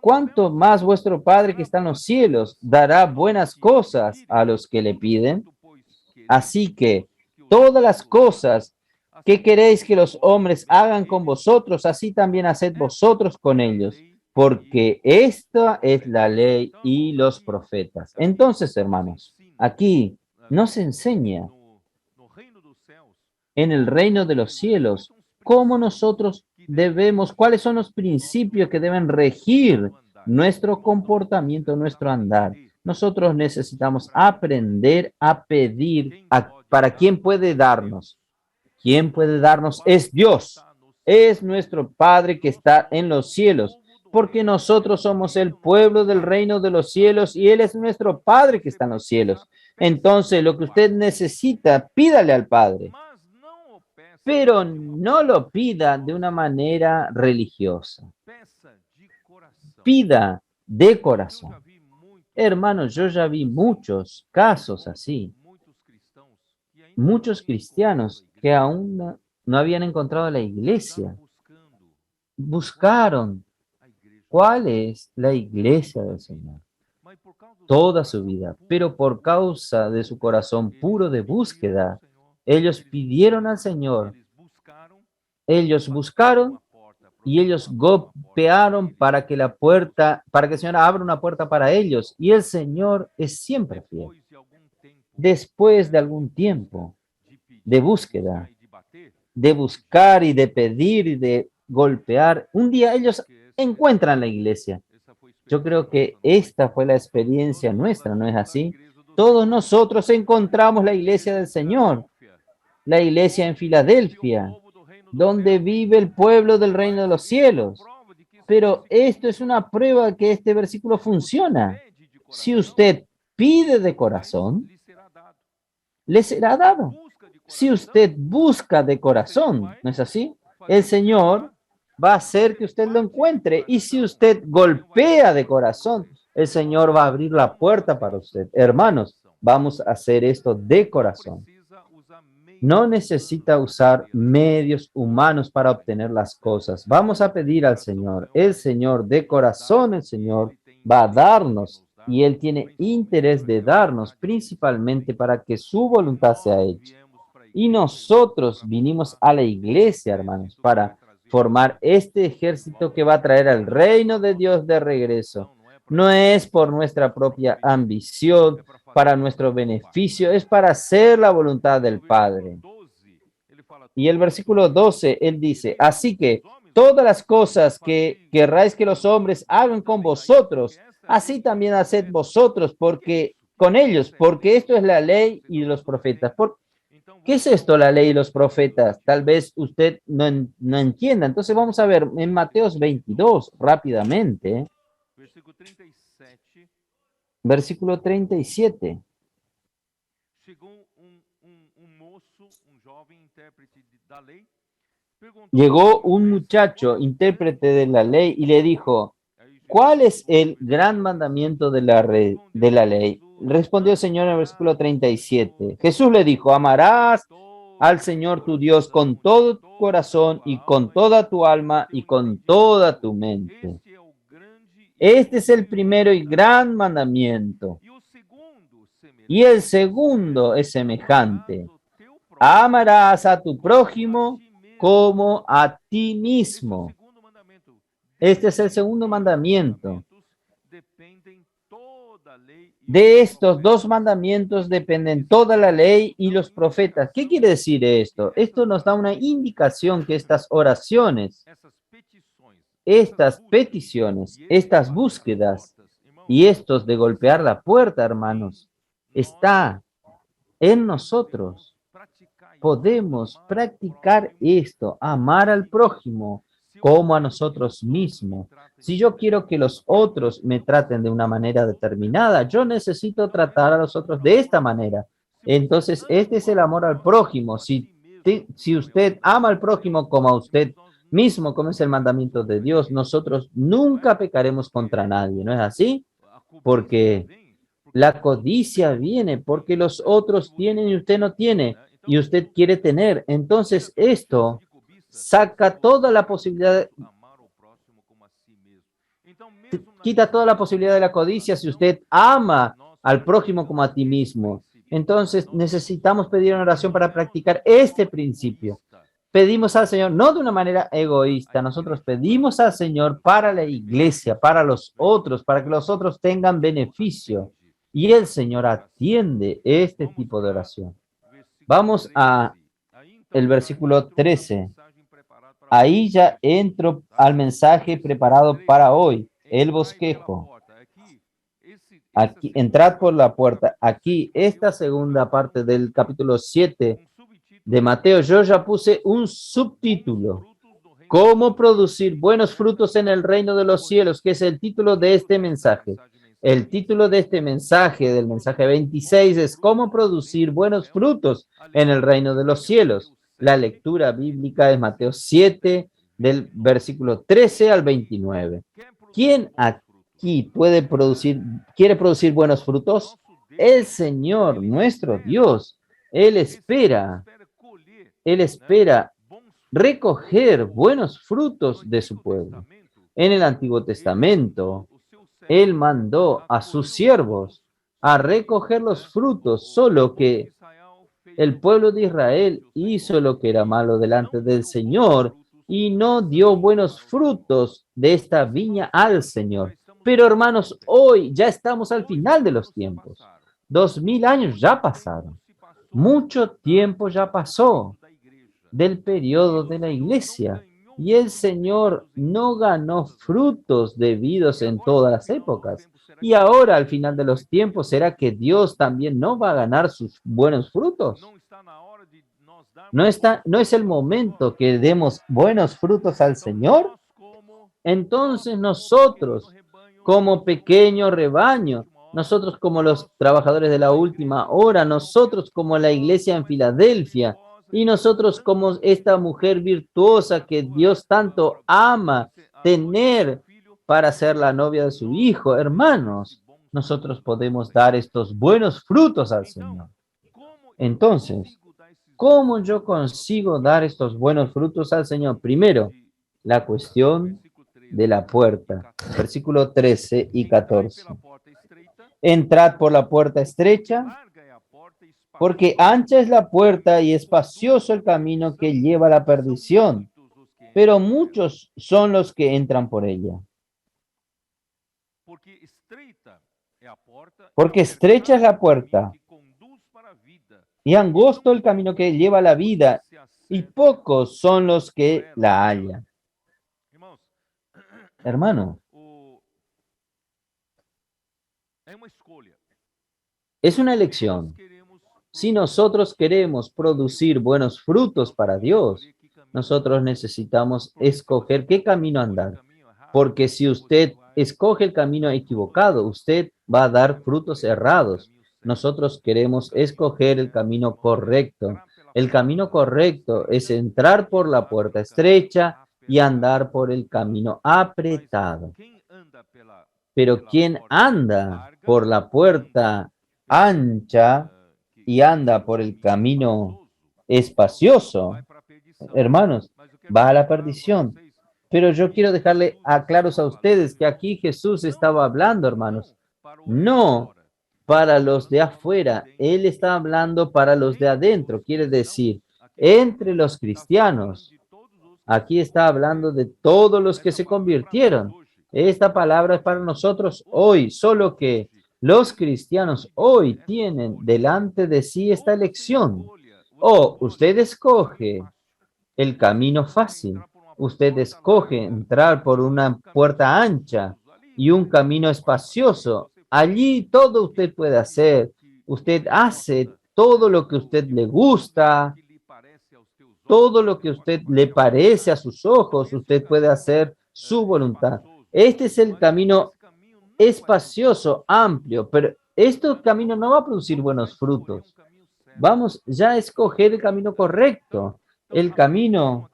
¿cuánto más vuestro Padre que está en los cielos dará buenas cosas a los que le piden? Así que todas las cosas que queréis que los hombres hagan con vosotros, así también haced vosotros con ellos, porque esta es la ley y los profetas. Entonces, hermanos, aquí nos enseña en el reino de los cielos cómo nosotros debemos, cuáles son los principios que deben regir nuestro comportamiento, nuestro andar. Nosotros necesitamos aprender a pedir para quién puede darnos. ¿Quién puede darnos? Es Dios. Es nuestro Padre que está en los cielos, porque nosotros somos el pueblo del reino de los cielos y Él es nuestro Padre que está en los cielos. Entonces, lo que usted necesita, pídale al Padre, pero no lo pida de una manera religiosa. Pida de corazón. Hermanos, yo ya vi muchos casos así. Muchos cristianos que aún no habían encontrado la iglesia. Buscaron cuál es la iglesia del Señor toda su vida, pero por causa de su corazón puro de búsqueda, ellos pidieron al Señor, ellos buscaron y ellos golpearon para que para que el Señor abra una puerta para ellos, y el Señor es siempre fiel. Después de algún tiempo de búsqueda, de buscar y de pedir y de golpear, un día ellos encuentran la iglesia. Yo creo que esta fue la experiencia nuestra, ¿no es así? Todos nosotros encontramos la iglesia del Señor, la iglesia en Filadelfia, donde vive el pueblo del reino de los cielos. Pero esto es una prueba que este versículo funciona. Si usted pide de corazón, le será dado. si usted busca de corazón, ¿no es así? El Señor va a hacer que usted lo encuentre. Y si usted golpea de corazón, el Señor va a abrir la puerta para usted. Hermanos, vamos a hacer esto de corazón. No necesita usar medios humanos para obtener las cosas. Vamos a pedir al Señor. El Señor de corazón, el Señor va a darnos y Él tiene interés de darnos principalmente para que su voluntad sea hecha. Y nosotros vinimos a la iglesia, hermanos, para formar este ejército que va a traer al reino de Dios de regreso. No es por nuestra propia ambición, para nuestro beneficio, es para hacer la voluntad del Padre. Y el versículo 12, él dice, así que todas las cosas que querráis que los hombres hagan con vosotros, así también haced vosotros, porque con ellos, porque esto es la ley y los profetas. ¿Qué es esto, la ley y los profetas? Tal vez usted no entienda. Entonces vamos a ver en Mateos 22 rápidamente. Versículo 37. Llegó un muchacho, intérprete de la ley, y le dijo, ¿cuál es el gran mandamiento de la ley? Respondió el Señor en el versículo 37. Jesús le dijo, amarás al Señor tu Dios con todo tu corazón y con toda tu alma y con toda tu mente. Este es el primero y gran mandamiento. Y el segundo es semejante. Amarás a tu prójimo como a ti mismo. Este es el segundo mandamiento. De estos dos mandamientos dependen toda la ley y los profetas. ¿Qué quiere decir esto? Esto nos da una indicación que estas oraciones, estas peticiones, estas búsquedas y estos de golpear la puerta, hermanos, está en nosotros. Podemos practicar esto, amar al prójimo como a nosotros mismos. Si yo quiero que los otros me traten de una manera determinada, yo necesito tratar a los otros de esta manera. Entonces, este es el amor al prójimo. Si usted ama al prójimo como a usted mismo, como es el mandamiento de Dios, nosotros nunca pecaremos contra nadie, ¿no es así? Porque la codicia viene porque los otros tienen y usted no tiene, y usted quiere tener. Entonces, esto saca toda la posibilidad, quita toda la posibilidad de la codicia si usted ama al prójimo como a ti mismo. Entonces, necesitamos pedir una oración para practicar este principio. Pedimos al Señor, no de una manera egoísta, nosotros pedimos al Señor para la iglesia, para los otros, para que los otros tengan beneficio. Y el Señor atiende este tipo de oración. Vamos a el versículo 13. Ahí ya entro al mensaje preparado para hoy, el bosquejo. Aquí, entrad por la puerta. Aquí, esta segunda parte del capítulo 7 de Mateo, yo ya puse un subtítulo. ¿Cómo producir buenos frutos en el reino de los cielos? Que es el título de este mensaje. El título de este mensaje, del mensaje 26, es ¿Cómo producir buenos frutos en el reino de los cielos? La lectura bíblica es Mateo 7, del versículo 13 al 29. ¿Quién aquí quiere producir buenos frutos? El Señor, nuestro Dios. Él espera recoger buenos frutos de su pueblo. En el Antiguo Testamento, Él mandó a sus siervos a recoger los frutos, solo que el pueblo de Israel hizo lo que era malo delante del Señor y no dio buenos frutos de esta viña al Señor. Pero hermanos, hoy ya estamos al final de los tiempos. 2000 años ya pasaron. Mucho tiempo ya pasó del periodo de la iglesia y el Señor no ganó frutos debidos en todas las épocas. Y ahora, al final de los tiempos, ¿será que Dios también no va a ganar sus buenos frutos? ¿No es el momento que demos buenos frutos al Señor? Entonces nosotros, como pequeño rebaño, nosotros como los trabajadores de la última hora, nosotros como la iglesia en Filadelfia, y nosotros como esta mujer virtuosa que Dios tanto ama tener para ser la novia de su hijo. Hermanos, nosotros podemos dar estos buenos frutos al Señor. Entonces, ¿cómo yo consigo dar estos buenos frutos al Señor? Primero, la cuestión de la puerta. Versículo 13 y 14. Entrad por la puerta estrecha, porque ancha es la puerta y espacioso el camino que lleva a la perdición, pero muchos son los que entran por ella. Porque estrecha es la puerta y angosto el camino que lleva a la vida, y pocos son los que la hallan. Hermano, es una elección. Si nosotros queremos producir buenos frutos para Dios, nosotros necesitamos escoger qué camino andar. Porque si usted escoge el camino equivocado, usted va a dar frutos errados. Nosotros queremos escoger el camino correcto. El camino correcto es entrar por la puerta estrecha y andar por el camino apretado. Pero quien anda por la puerta ancha y anda por el camino espacioso, hermanos, va a la perdición. Pero yo quiero dejarle claros a ustedes que aquí Jesús estaba hablando, hermanos, no para los de afuera, Él está hablando para los de adentro, quiere decir, entre los cristianos. Aquí está hablando de todos los que se convirtieron. Esta palabra es para nosotros hoy, solo que los cristianos hoy tienen delante de sí esta elección. O usted escoge el camino fácil, usted escoge entrar por una puerta ancha y un camino espacioso. Allí todo usted puede hacer. Usted hace todo lo que a usted le gusta, todo lo que a usted le parece a sus ojos, usted puede hacer su voluntad. Este es el camino espacioso, amplio, pero este camino no va a producir buenos frutos. Vamos ya a escoger el camino correcto, el camino.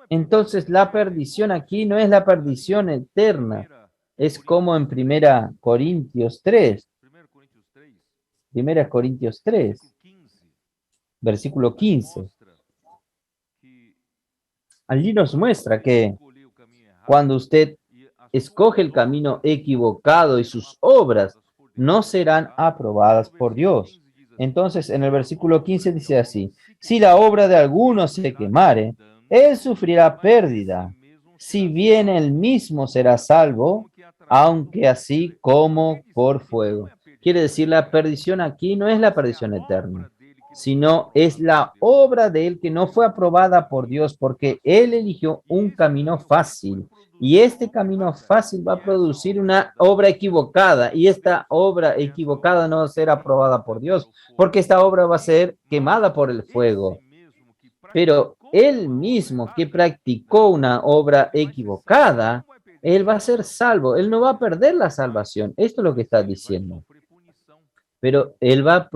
Entonces la perdición aquí no es la perdición eterna, es como en Primera Corintios 3, versículo 15. Allí nos muestra que cuando usted escoge el camino equivocado y sus obras no serán aprobadas por Dios. Entonces, en el versículo 15 dice así: si la obra de alguno se quemare, él sufrirá pérdida, si bien él mismo será salvo, aunque así como por fuego. Quiere decir, la perdición aquí no es la perdición eterna, sino es la obra de él que no fue aprobada por Dios porque él eligió un camino fácil. Y este camino fácil va a producir una obra equivocada, y esta obra equivocada no va a ser aprobada por Dios, porque esta obra va a ser quemada por el fuego. Pero él mismo que practicó una obra equivocada, él va a ser salvo, él no va a perder la salvación. Esto es lo que está diciendo. Pero él va a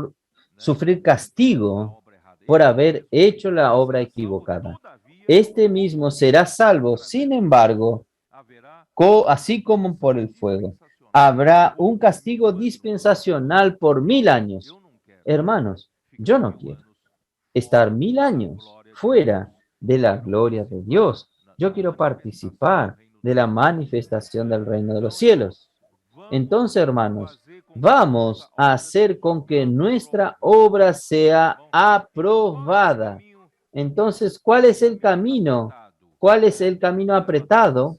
sufrir castigo por haber hecho la obra equivocada. Este mismo será salvo, sin embargo, así como por el fuego. Habrá un castigo dispensacional por 1000 años. Hermanos, yo no quiero estar 1000 años fuera de la gloria de Dios. Yo quiero participar de la manifestación del reino de los cielos. Entonces, hermanos, vamos a hacer con que nuestra obra sea aprobada. Entonces, ¿cuál es el camino? ¿Cuál es el camino apretado?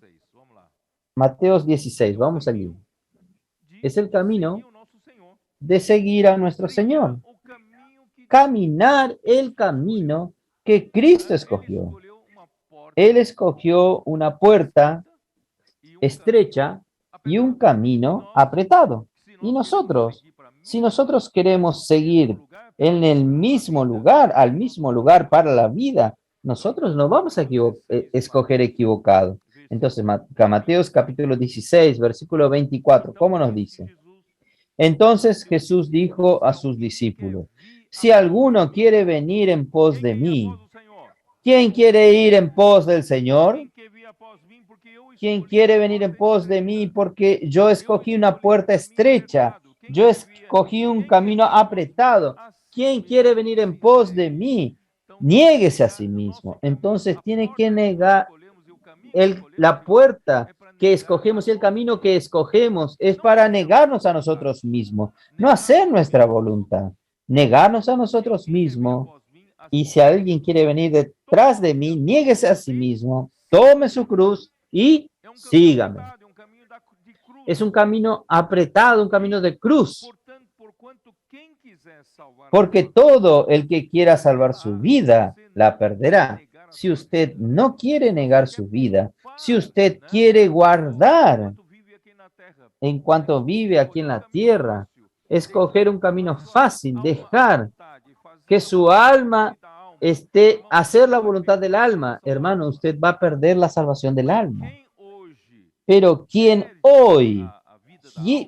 Mateos 16, vamos allí. Es el camino de seguir a nuestro Señor. Caminar el camino que Cristo escogió. Él escogió una puerta estrecha y un camino apretado. Y nosotros, si nosotros queremos seguir en el mismo lugar, al mismo lugar para la vida, nosotros no vamos a escoger equivocado. Entonces, Mateos capítulo 16, versículo 24, ¿cómo nos dice? Entonces Jesús dijo a sus discípulos, si alguno quiere venir en pos de mí, ¿quién quiere ir en pos del Señor? ¿Quién quiere venir en pos de mí? Porque yo escogí una puerta estrecha, yo escogí un camino apretado. ¿Quién quiere venir en pos de mí? Niéguese a sí mismo. Entonces tiene que negar la puerta que escogemos y el camino que escogemos es para negarnos a nosotros mismos, no hacer nuestra voluntad, negarnos a nosotros mismos. Y si alguien quiere venir detrás de mí, niéguese a sí mismo, tome su cruz y sígame. Es un camino apretado, un camino de cruz. Porque todo el que quiera salvar su vida, la perderá. Si usted no quiere negar su vida, si usted quiere guardar en cuanto vive aquí en la tierra, escoger un camino fácil, dejar que su alma esté, hacer la voluntad del alma, hermano, usted va a perder la salvación del alma. Pero quien hoy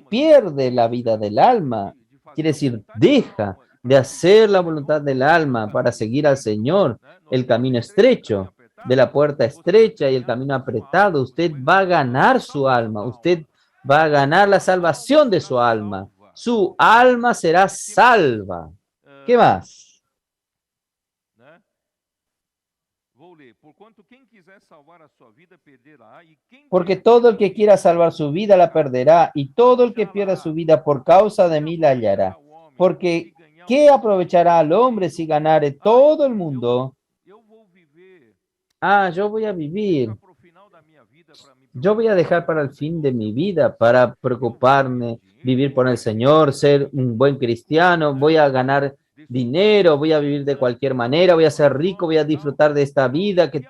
pierde la vida del alma, quiere decir, deja de hacer la voluntad del alma para seguir al Señor, el camino estrecho, de la puerta estrecha y el camino apretado, usted va a ganar su alma, usted va a ganar la salvación de su alma. Su alma será salva. ¿Qué más? Porque todo el que quiera salvar su vida la perderá, y todo el que pierda su vida por causa de mí la hallará. Porque ¿qué aprovechará al hombre si ganare todo el mundo? Yo voy a vivir. Yo voy a dejar para el fin de mi vida, para preocuparme, vivir por el Señor, ser un buen cristiano, voy a ganar dinero, voy a vivir de cualquier manera, voy a ser rico, voy a disfrutar de esta vida que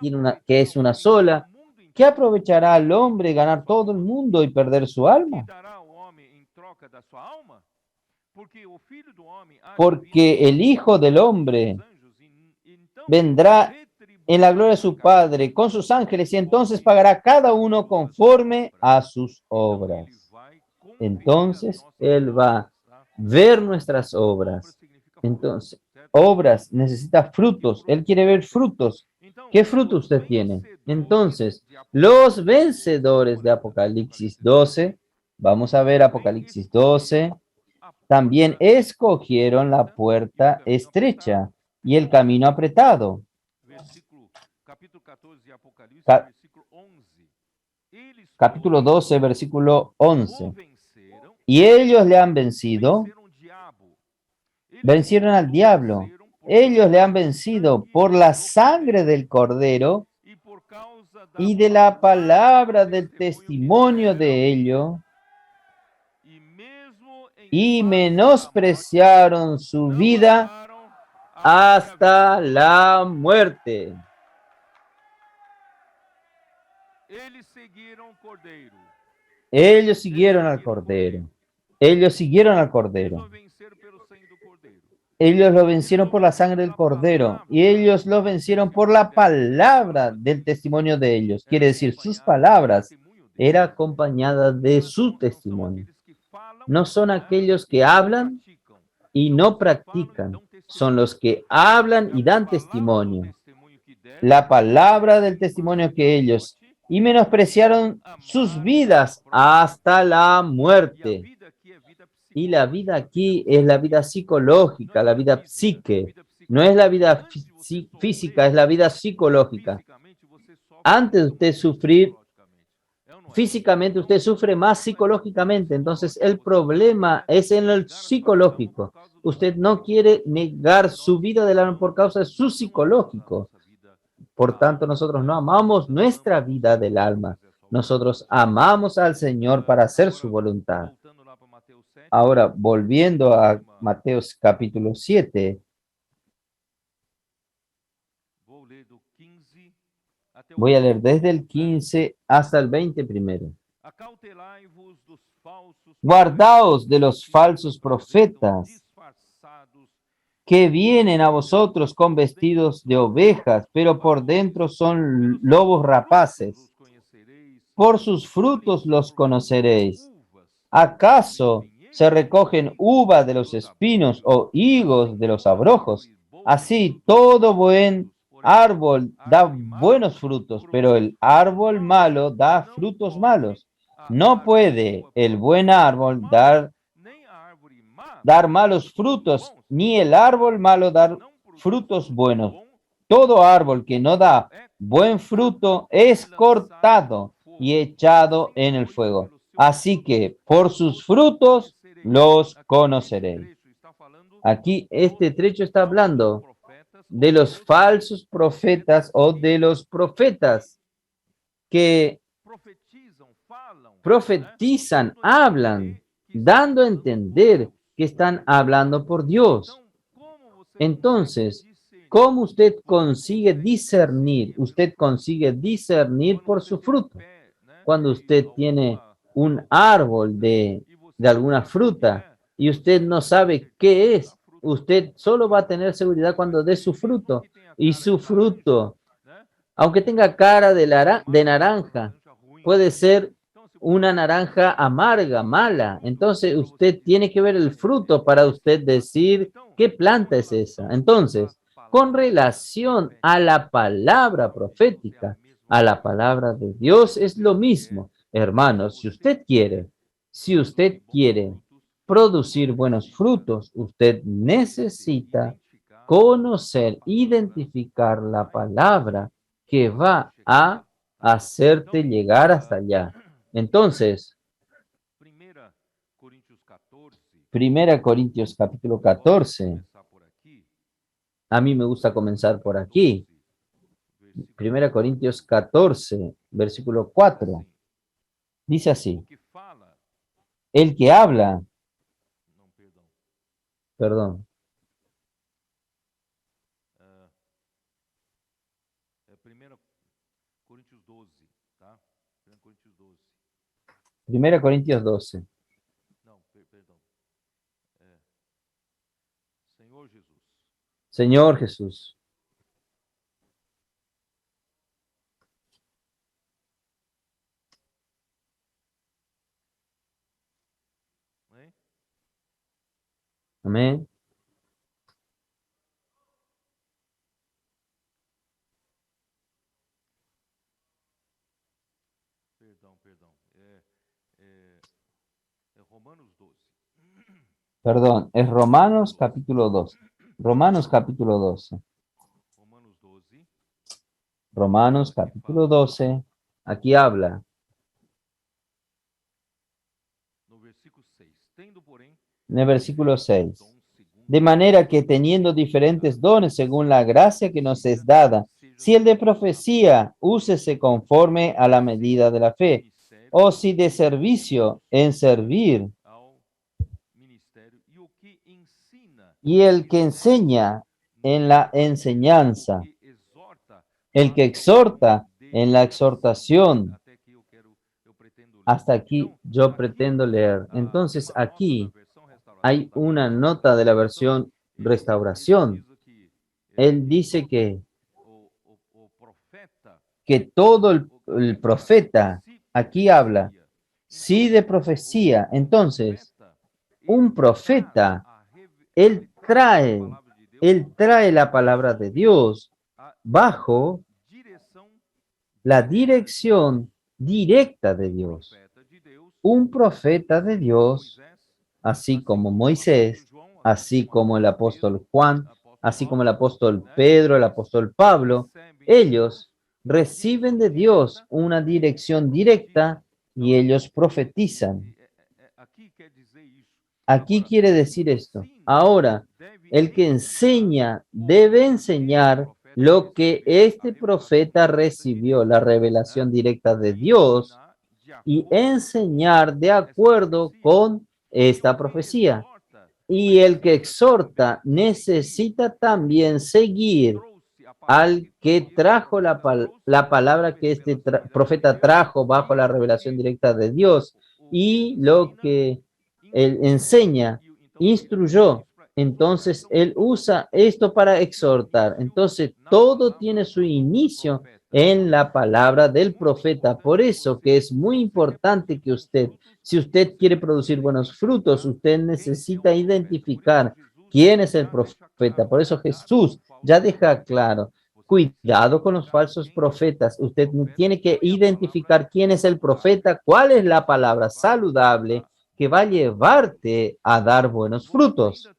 es una sola. ¿Qué aprovechará al hombre ganar todo el mundo y perder su alma? Porque el Hijo del Hombre vendrá en la gloria de su Padre con sus ángeles y entonces pagará cada uno conforme a sus obras. Entonces Él va a ver nuestras obras. Entonces, obras necesita frutos. Él quiere ver frutos. ¿Qué fruto usted tiene? Entonces, los vencedores de Apocalipsis 12, vamos a ver Apocalipsis 12, también escogieron la puerta estrecha y el camino apretado. Capítulo 12, versículo 11. Y ellos le han vencido, vencieron al diablo. Ellos le han vencido por la sangre del Cordero y de la palabra del testimonio de ellos, y menospreciaron su vida hasta la muerte. Ellos siguieron al Cordero. Ellos siguieron al Cordero. Ellos lo vencieron por la sangre del Cordero y ellos lo vencieron por la palabra del testimonio de ellos. Quiere decir, sus palabras era acompañada de su testimonio. No son aquellos que hablan y no practican, son los que hablan y dan testimonio. La palabra del testimonio que ellos, y menospreciaron sus vidas hasta la muerte. Y la vida aquí es la vida psicológica, la vida psique. No es la vida física, es la vida psicológica. Antes de usted sufrir físicamente, usted sufre más psicológicamente. Entonces, el problema es en el psicológico. Usted no quiere negar su vida del alma por causa de su psicológico. Por tanto, nosotros no amamos nuestra vida del alma. Nosotros amamos al Señor para hacer su voluntad. Ahora, volviendo a Mateo capítulo 7, voy a leer desde el 15 hasta el 20 primero. Guardaos de los falsos profetas que vienen a vosotros con vestidos de ovejas, pero por dentro son lobos rapaces. Por sus frutos los conoceréis. ¿Acaso se recogen uvas de los espinos o higos de los abrojos. Así, todo buen árbol da buenos frutos, pero el árbol malo da frutos malos. No puede el buen árbol dar malos frutos, ni el árbol malo dar frutos buenos. Todo árbol que no da buen fruto es cortado y echado en el fuego. Así que por sus frutos los conoceréis. Aquí este trecho está hablando de los falsos profetas o de los profetas que profetizan, hablan, dando a entender que están hablando por Dios. Entonces, ¿cómo usted consigue discernir? Usted consigue discernir por su fruto. Cuando usted tiene un árbol de alguna fruta y usted no sabe qué es, usted solo va a tener seguridad cuando dé su fruto. Y su fruto, aunque tenga cara de naranja, puede ser una naranja amarga, mala. Entonces usted tiene que ver el fruto para usted decir qué planta es esa. Entonces, con relación a la palabra profética, a la palabra de Dios es lo mismo. Hermanos, si usted quiere producir buenos frutos, usted necesita conocer, identificar la palabra que va a hacerte llegar hasta allá. Entonces, Primera Corintios capítulo 14, a mí me gusta comenzar por aquí. Primera Corintios 14, versículo 4, dice así, el que habla, perdón, Primera Corintios 12, Señor Jesús, amén. Perdón, es Romanos capítulo 12. Romanos capítulo 12. Romanos capítulo 12. Aquí habla. En el versículo 6. De manera que teniendo diferentes dones según la gracia que nos es dada, si el de profecía, úsese conforme a la medida de la fe, o si de servicio, en servir, y el que enseña en la enseñanza, el que exhorta en la exhortación. Hasta aquí yo pretendo leer. Entonces aquí hay una nota de la versión Restauración. Él dice que todo el profeta aquí habla, sí, de profecía. Entonces, un profeta, él trae la palabra de Dios bajo la dirección directa de Dios. Un profeta de Dios, así como Moisés, así como el apóstol Juan, así como el apóstol Pedro, el apóstol Pablo, ellos reciben de Dios una dirección directa y ellos profetizan. Aquí quiere decir esto. Ahora, el que enseña debe enseñar lo que este profeta recibió, la revelación directa de Dios, y enseñar de acuerdo con esta profecía. Y el que exhorta necesita también seguir al que trajo la palabra que este profeta trajo bajo la revelación directa de Dios y lo que él enseña, instruyó. Entonces él usa esto para exhortar. Entonces todo tiene su inicio en la palabra del profeta. Por eso que es muy importante que usted, si usted quiere producir buenos frutos, usted necesita identificar quién es el profeta. Por eso Jesús ya deja claro, cuidado con los falsos profetas. Usted tiene que identificar quién es el profeta, cuál es la palabra saludable que va a llevarte a dar buenos frutos.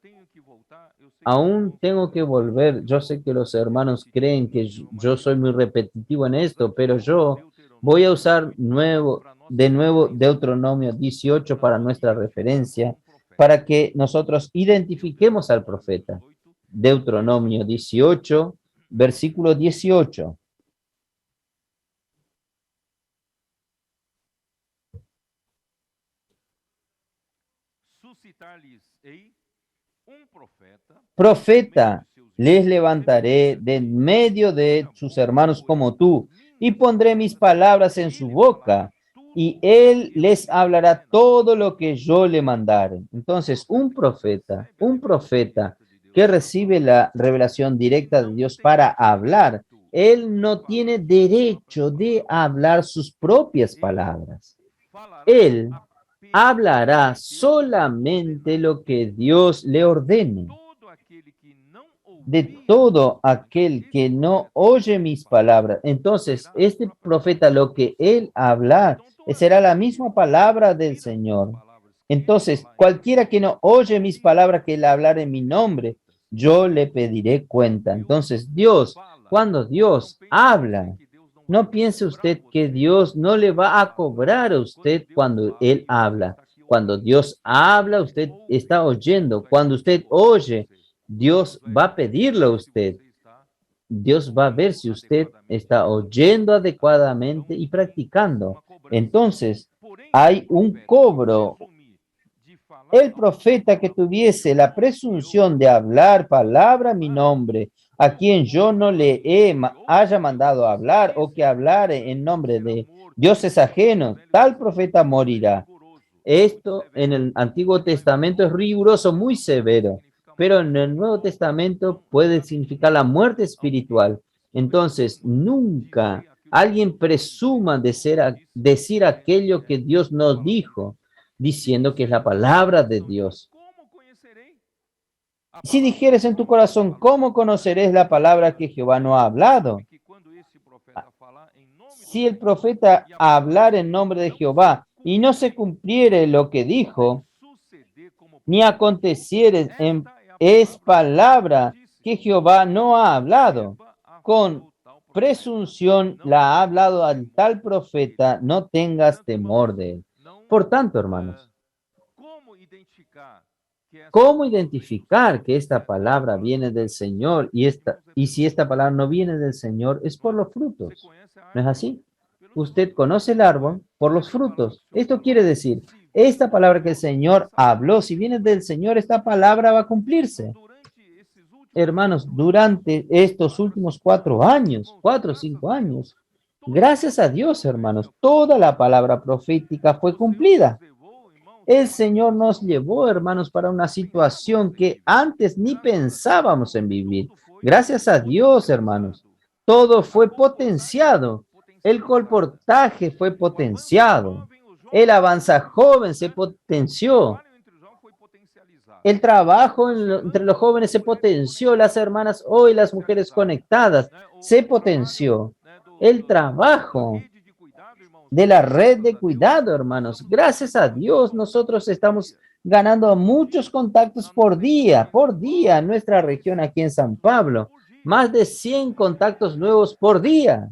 Aún tengo que volver. Yo sé que los hermanos creen que yo soy muy repetitivo en esto, pero yo voy a usar de nuevo Deuteronomio 18 para nuestra referencia, para que nosotros identifiquemos al profeta. Deuteronomio 18, versículo 18. Profeta, les levantaré de en medio de sus hermanos como tú, y pondré mis palabras en su boca, y él les hablará todo lo que yo le mandare. Entonces, un profeta que recibe la revelación directa de Dios para hablar, él no tiene derecho de hablar sus propias palabras. Él hablará solamente lo que Dios le ordene. De todo aquel que no oye mis palabras. Entonces, este profeta, lo que él hablar, será la misma palabra del Señor. Entonces, cualquiera que no oye mis palabras, que él hablar en mi nombre, yo le pediré cuenta. Entonces, Dios, cuando Dios habla, no piense usted que Dios no le va a cobrar a usted cuando él habla. Cuando Dios habla, usted está oyendo. Cuando usted oye, Dios va a pedirle a usted. Dios va a ver si usted está oyendo adecuadamente y practicando. Entonces, hay un cobro. El profeta que tuviese la presunción de hablar palabra a mi nombre, a quien yo no le haya mandado a hablar o que hablare en nombre de dioses ajenos, tal profeta morirá. Esto en el Antiguo Testamento es riguroso, muy severo, pero en el Nuevo Testamento puede significar la muerte espiritual. Entonces, nunca alguien presuma de decir aquello que Dios nos dijo, diciendo que es la palabra de Dios. Si dijeres en tu corazón, ¿cómo conoceréis la palabra que Jehová no ha hablado? Si el profeta hablar en nombre de Jehová y no se cumpliere lo que dijo, ni aconteciere, es palabra que Jehová no ha hablado. Con presunción la ha hablado al tal profeta, no tengas temor de él. Por tanto, hermanos, ¿cómo identificar que esta palabra viene del Señor y si esta palabra no viene del Señor es por los frutos? ¿No es así? Usted conoce el árbol por los frutos. Esto quiere decir, esta palabra que el Señor habló, si viene del Señor, esta palabra va a cumplirse. Hermanos, durante estos últimos 4 años, 4 o 5 años, gracias a Dios, hermanos, toda la palabra profética fue cumplida. El Señor nos llevó, hermanos, para una situación que antes ni pensábamos en vivir. Gracias a Dios, hermanos, todo fue potenciado. El colportaje fue potenciado. El avanza joven se potenció. El trabajo entre los jóvenes se potenció. Las hermanas hoy, las mujeres conectadas, se potenció. El trabajo de la red de cuidado, hermanos. Gracias a Dios, nosotros estamos ganando muchos contactos por día en nuestra región aquí en San Pablo. Más de 100 contactos nuevos por día.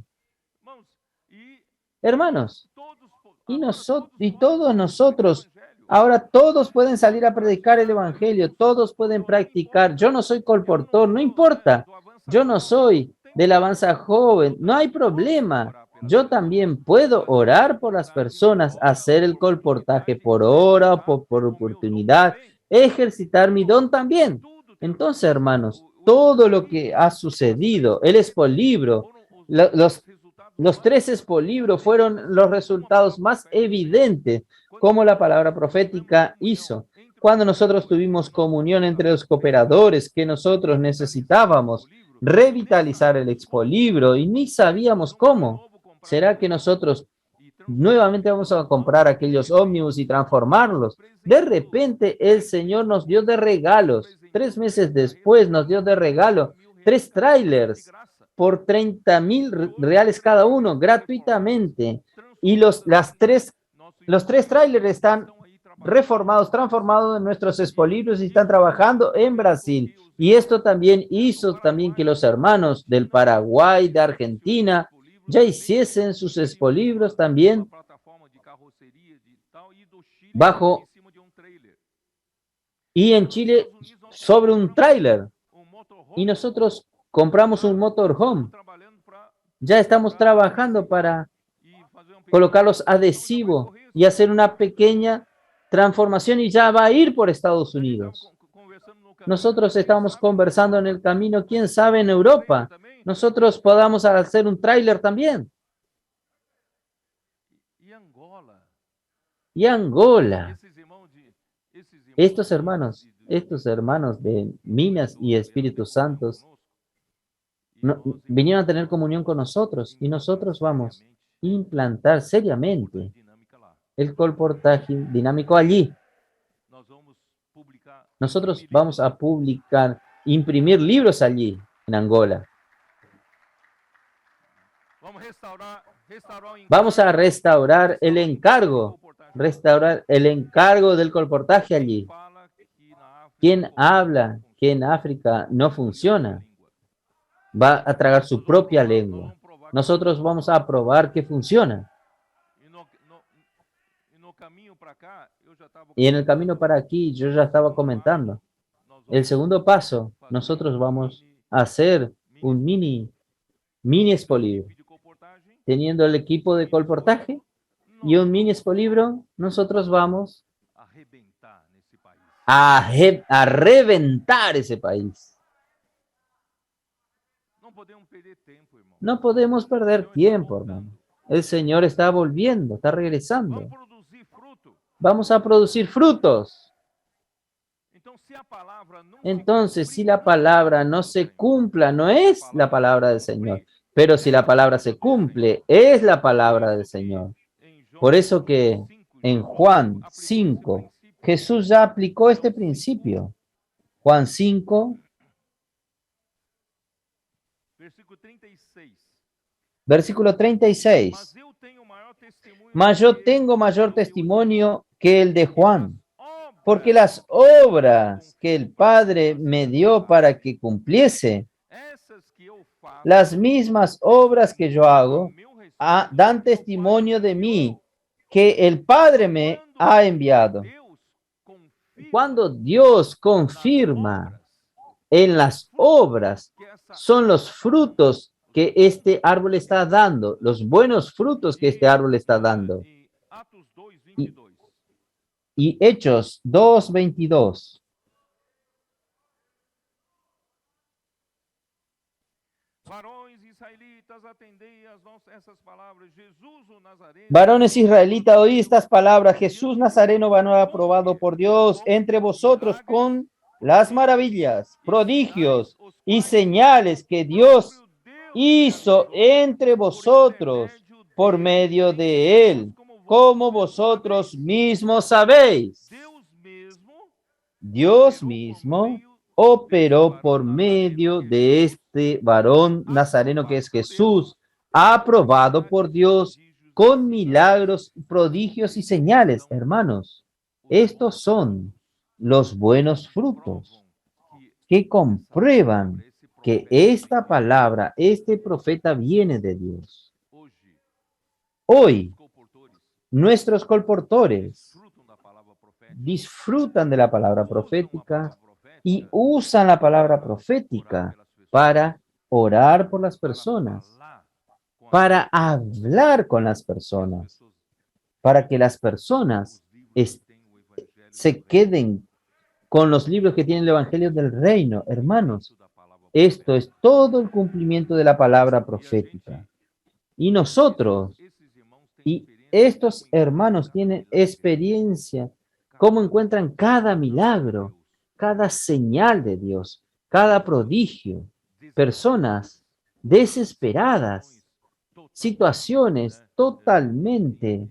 Hermanos, y todos nosotros, ahora todos pueden salir a predicar el evangelio, todos pueden practicar. Yo no soy colportor, no importa. Yo no soy del avanza joven, no hay problema. Yo también puedo orar por las personas, hacer el colportaje por hora o por oportunidad, ejercitar mi don también. Entonces, hermanos, todo lo que ha sucedido, el expolibro, los 3 expolibros fueron los resultados más evidentes, como la palabra profética hizo. Cuando nosotros tuvimos comunión entre los cooperadores que nosotros necesitábamos, revitalizar el expolibro y ni sabíamos cómo. ¿Será que nosotros nuevamente vamos a comprar aquellos ómnibus y transformarlos? De repente el Señor nos dio de regalos. 3 meses después nos dio de regalo 3 trailers por 30.000 reales cada uno, gratuitamente. Y los 3 trailers están reformados, transformados en nuestros expolibrios y están trabajando en Brasil. Y esto también hizo también que los hermanos del Paraguay, de Argentina, ya hiciesen sus expolibrios también bajo, y en Chile sobre un tráiler. Y nosotros compramos un motorhome. Ya estamos trabajando para colocar los adhesivos y hacer una pequeña transformación y ya va a ir por Estados Unidos. Nosotros estamos conversando en el camino, quién sabe en Europa, nosotros podamos hacer un tráiler también. Y Angola, estos hermanos de Minas y Espíritu Santos vinieron a tener comunión con nosotros y nosotros vamos a implantar seriamente el colportaje dinámico allí. Nosotros vamos a publicar, imprimir libros allí, en Angola. Vamos a restaurar el encargo del colportaje allí. ¿Quién habla que en África no funciona? Va a tragar su propia lengua. Nosotros vamos a probar que funciona. Y en el camino para aquí, yo ya estaba comentando. El segundo paso, nosotros vamos a hacer un mini expolibro. Teniendo el equipo de colportaje y un mini expolibro, nosotros vamos a reventar ese país. No podemos perder tiempo, hermano. El Señor está volviendo, está regresando. Vamos a producir frutos. Entonces, si la palabra no se cumpla, no es la palabra del Señor. Pero si la palabra se cumple, es la palabra del Señor. Por eso que en Juan 5, Jesús ya aplicó este principio. Juan 5, versículo 36. Mas yo tengo mayor testimonio que el de Juan, porque las obras que el Padre me dio para que cumpliese, las mismas obras que yo hago, dan testimonio de mí, que el Padre me ha enviado. Cuando Dios confirma en las obras, son los frutos que este árbol está dando, los buenos frutos que este árbol está dando. Y Hechos 2:22. Varones israelitas, oí estas palabras. Jesús Nazareno vano aprobado por Dios entre vosotros con las maravillas, prodigios y señales que Dios hizo entre vosotros por medio de él, como vosotros mismos sabéis. Dios mismo operó por medio de este varón nazareno que es Jesús, aprobado por Dios con milagros, prodigios y señales. Hermanos, estos son los buenos frutos que comprueban que esta palabra, este profeta viene de Dios. Hoy, nuestros colportores disfrutan de la palabra profética y usan la palabra profética para orar por las personas, para hablar con las personas, para que las personas se queden con los libros que tienen el Evangelio del Reino. Hermanos, esto es todo el cumplimiento de la palabra profética. Y nosotros, y estos hermanos tienen experiencia, cómo encuentran cada milagro, cada señal de Dios, cada prodigio. personas desesperadas, situaciones totalmente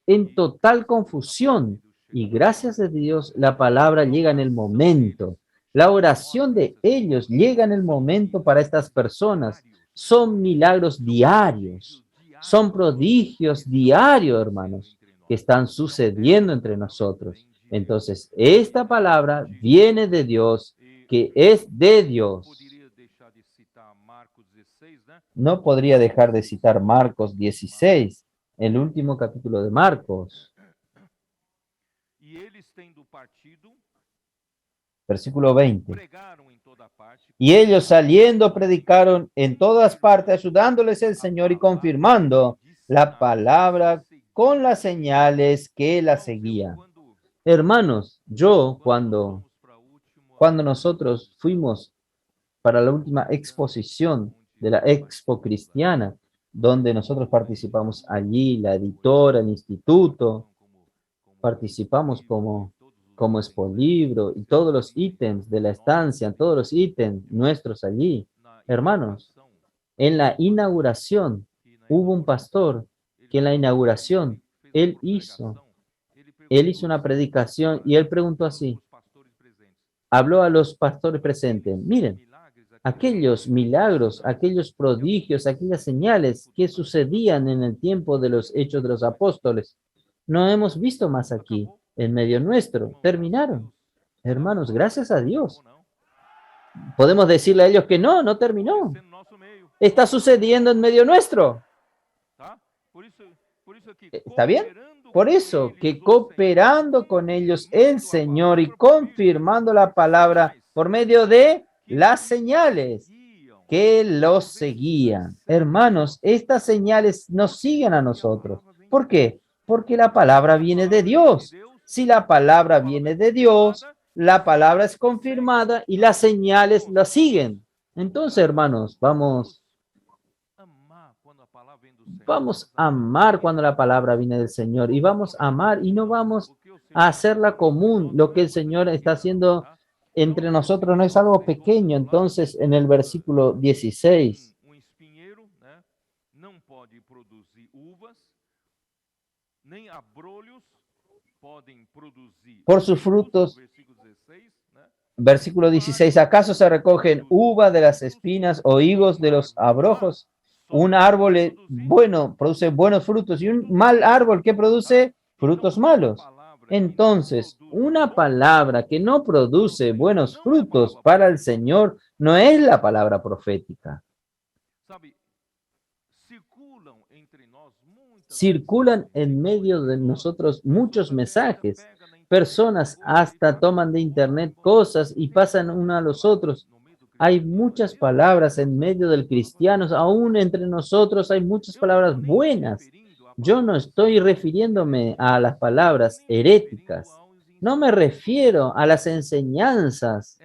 en total confusión. Y gracias a Dios, la palabra llega en el momento. La oración de ellos llega en el momento para estas personas. Son milagros diarios, son prodigios diarios, hermanos, que están sucediendo entre nosotros. Entonces, esta palabra viene de Dios, que es de Dios. No podría dejar de citar Marcos 16, el último capítulo de Marcos. Versículo 20. Y ellos saliendo predicaron en todas partes, ayudándoles el Señor y confirmando la palabra con las señales que la seguían. Hermanos, yo cuando nosotros fuimos para la última exposición de la Expo Cristiana, donde nosotros participamos allí, la editora, el instituto, participamos como expolibro y todos los ítems de la estancia, todos los ítems nuestros allí. Hermanos, en la inauguración hubo un pastor que en la inauguración él hizo una predicación y él preguntó así, habló a los pastores presentes, miren, aquellos milagros, aquellos prodigios, aquellas señales que sucedían en el tiempo de los hechos de los apóstoles, no hemos visto más aquí, en medio nuestro. Terminaron. Hermanos, gracias a Dios. Podemos decirle a ellos que no terminó. Está sucediendo en medio nuestro. ¿Está bien? Por eso, que cooperando con ellos el Señor y confirmando la palabra por medio de las señales que los seguían. Hermanos, estas señales nos siguen a nosotros. ¿Por qué? Porque la palabra viene de Dios. Si la palabra viene de Dios, la palabra es confirmada y las señales la siguen. Entonces, hermanos, vamos a amar cuando la palabra viene del Señor y vamos a amar y no vamos a hacerla común. Lo que el Señor está haciendo entre nosotros no es algo pequeño. Entonces, en el versículo 16, por sus frutos, versículo 16, ¿acaso se recogen uva de las espinas o higos de los abrojos? Un árbol bueno produce buenos frutos y un mal árbol que produce frutos malos. Entonces, una palabra que no produce buenos frutos para el Señor no es la palabra profética. Circulan en medio de nosotros muchos mensajes. Personas hasta toman de internet cosas y pasan uno a los otros. Hay muchas palabras en medio del cristiano, aún entre nosotros hay muchas palabras buenas. Yo no estoy refiriéndome a las palabras heréticas. No me refiero a las enseñanzas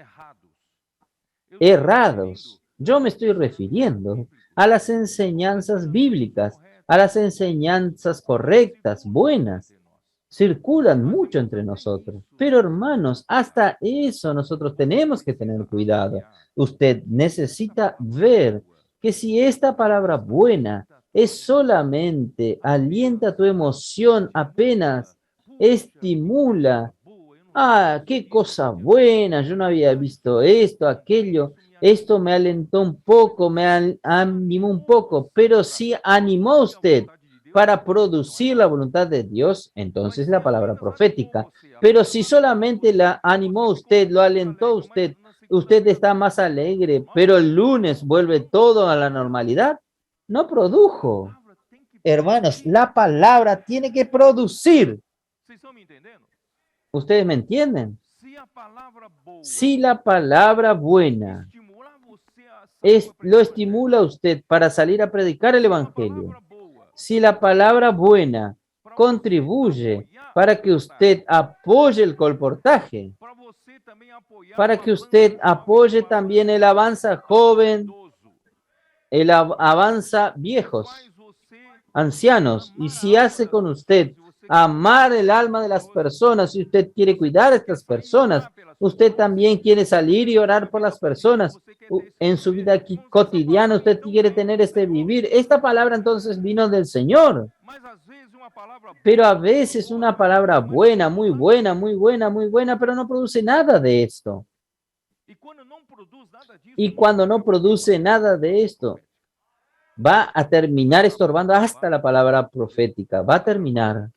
errados. Yo me estoy refiriendo a las enseñanzas bíblicas, a las enseñanzas correctas, buenas. Circulan mucho entre nosotros. Pero hermanos, hasta eso nosotros tenemos que tener cuidado. Usted necesita ver que si esta palabra buena es solamente alienta tu emoción, apenas estimula, qué cosa buena, yo no había visto esto, aquello, esto me alentó un poco, me animó un poco, pero si animó a usted para producir la voluntad de Dios, entonces la palabra profética. Pero si solamente la animó a usted, lo alentó a usted, usted está más alegre, pero el lunes vuelve todo a la normalidad, no produjo. Hermanos, la palabra tiene que producir. ¿Ustedes me entienden? Si la palabra buena lo estimula a usted para salir a predicar el evangelio, si la palabra buena contribuye para que usted apoye el colportaje, para que usted apoye también el avanza joven, avanza viejos, ancianos, y si hace con usted amar el alma de las personas. Si usted quiere cuidar a estas personas, usted también quiere salir y orar por las personas. En su vida aquí cotidiana, usted quiere tener este vivir. Esta palabra entonces vino del Señor. Pero a veces una palabra buena, muy buena, muy buena, muy buena, pero no produce nada de esto. Y cuando no produce nada de esto, va a terminar estorbando hasta la palabra profética. Va a terminar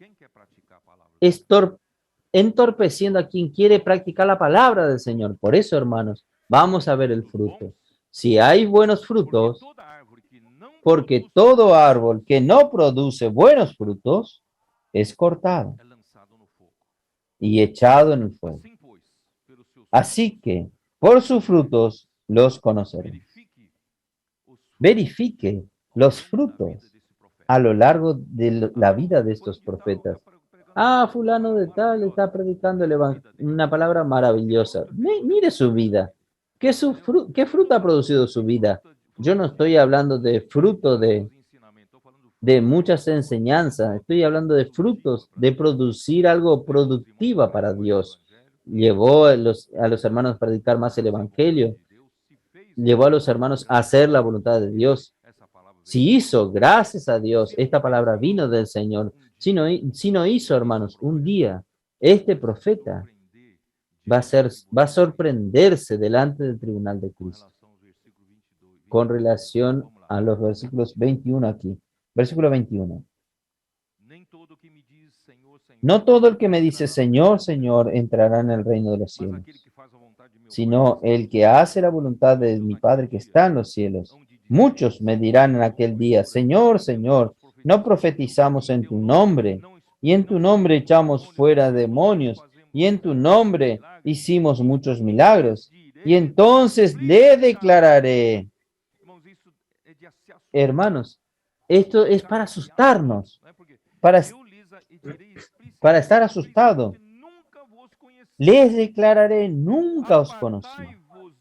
entorpeciendo a quien quiere practicar la palabra del Señor. Por eso, hermanos, vamos a ver el fruto. Si hay buenos frutos, porque todo árbol que no produce buenos frutos es cortado y echado en el fuego. Así que por sus frutos los conoceremos. Verifique los frutos a lo largo de la vida de estos profetas. Ah, fulano de tal está predicando una palabra maravillosa. Mire su vida. ¿Qué fruto ha producido su vida? Yo no estoy hablando de fruto de muchas enseñanzas. Estoy hablando de frutos, de producir algo productiva para Dios. Llevó a los hermanos a predicar más el evangelio. Llevó a los hermanos a hacer la voluntad de Dios. Si hizo, gracias a Dios, esta palabra vino del Señor. Si no hizo, hermanos, un día este profeta va a sorprenderse delante del tribunal de Cristo. Con relación a los versículos 21 aquí. Versículo 21. No todo el que me dice Señor, Señor, entrará en el reino de los cielos, sino el que hace la voluntad de mi Padre que está en los cielos. Muchos me dirán en aquel día, Señor, Señor, no profetizamos en tu nombre, y en tu nombre echamos fuera demonios, y en tu nombre hicimos muchos milagros. Y entonces le declararé, hermanos, esto es para asustarnos, para estar asustado. Les declararé, nunca os conocí.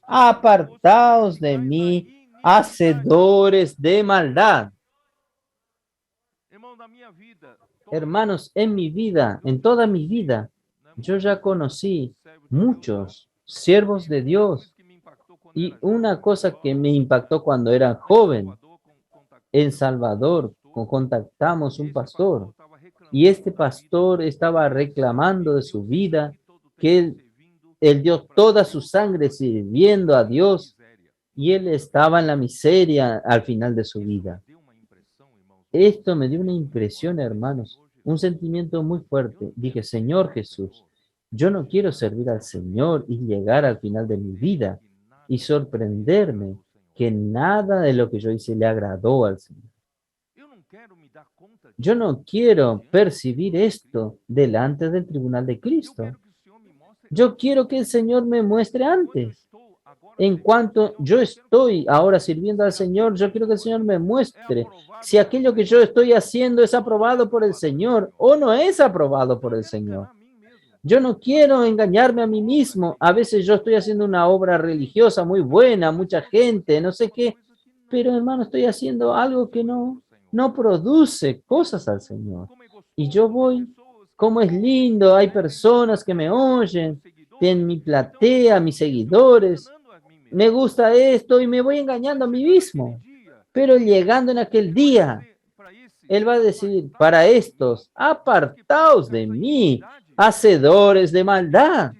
Apartaos de mí, hacedores de maldad. Hermanos, en mi vida, en toda mi vida, yo ya conocí muchos siervos de Dios. Y una cosa que me impactó cuando era joven, en Salvador, contactamos un pastor. Y este pastor estaba reclamando de su vida que él dio toda su sangre sirviendo a Dios y él estaba en la miseria al final de su vida. Esto me dio una impresión, hermanos, un sentimiento muy fuerte. Dije, Señor Jesús, yo no quiero servir al Señor y llegar al final de mi vida y sorprenderme que nada de lo que yo hice le agradó al Señor. Yo no quiero percibir esto delante del tribunal de Cristo. Yo quiero que el Señor me muestre antes. En cuanto yo estoy ahora sirviendo al Señor, yo quiero que el Señor me muestre si aquello que yo estoy haciendo es aprobado por el Señor o no es aprobado por el Señor. Yo no quiero engañarme a mí mismo. A veces yo estoy haciendo una obra religiosa muy buena, mucha gente, no sé qué, pero hermano, estoy haciendo algo que no produce cosas al Señor. Y yo voy, como es lindo, hay personas que me oyen, en mi platea, mis seguidores, me gusta esto y me voy engañando a mí mismo. Pero llegando en aquel día, Él va a decir, para estos, apartaos de mí, hacedores de maldad.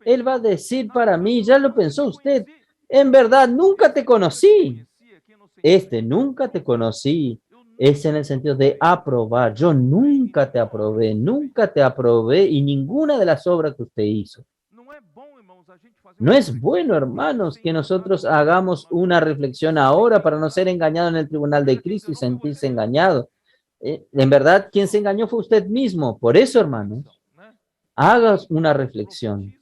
Él va a decir para mí, ya lo pensó usted, en verdad nunca te conocí. Nunca te conocí es en el sentido de aprobar. Yo nunca te aprobé y ninguna de las obras que usted hizo. No es bueno, hermanos, que nosotros hagamos una reflexión ahora para no ser engañado en el tribunal de Cristo y sentirse engañado. En verdad, quien se engañó fue usted mismo. Por eso, hermanos, hagas una reflexión.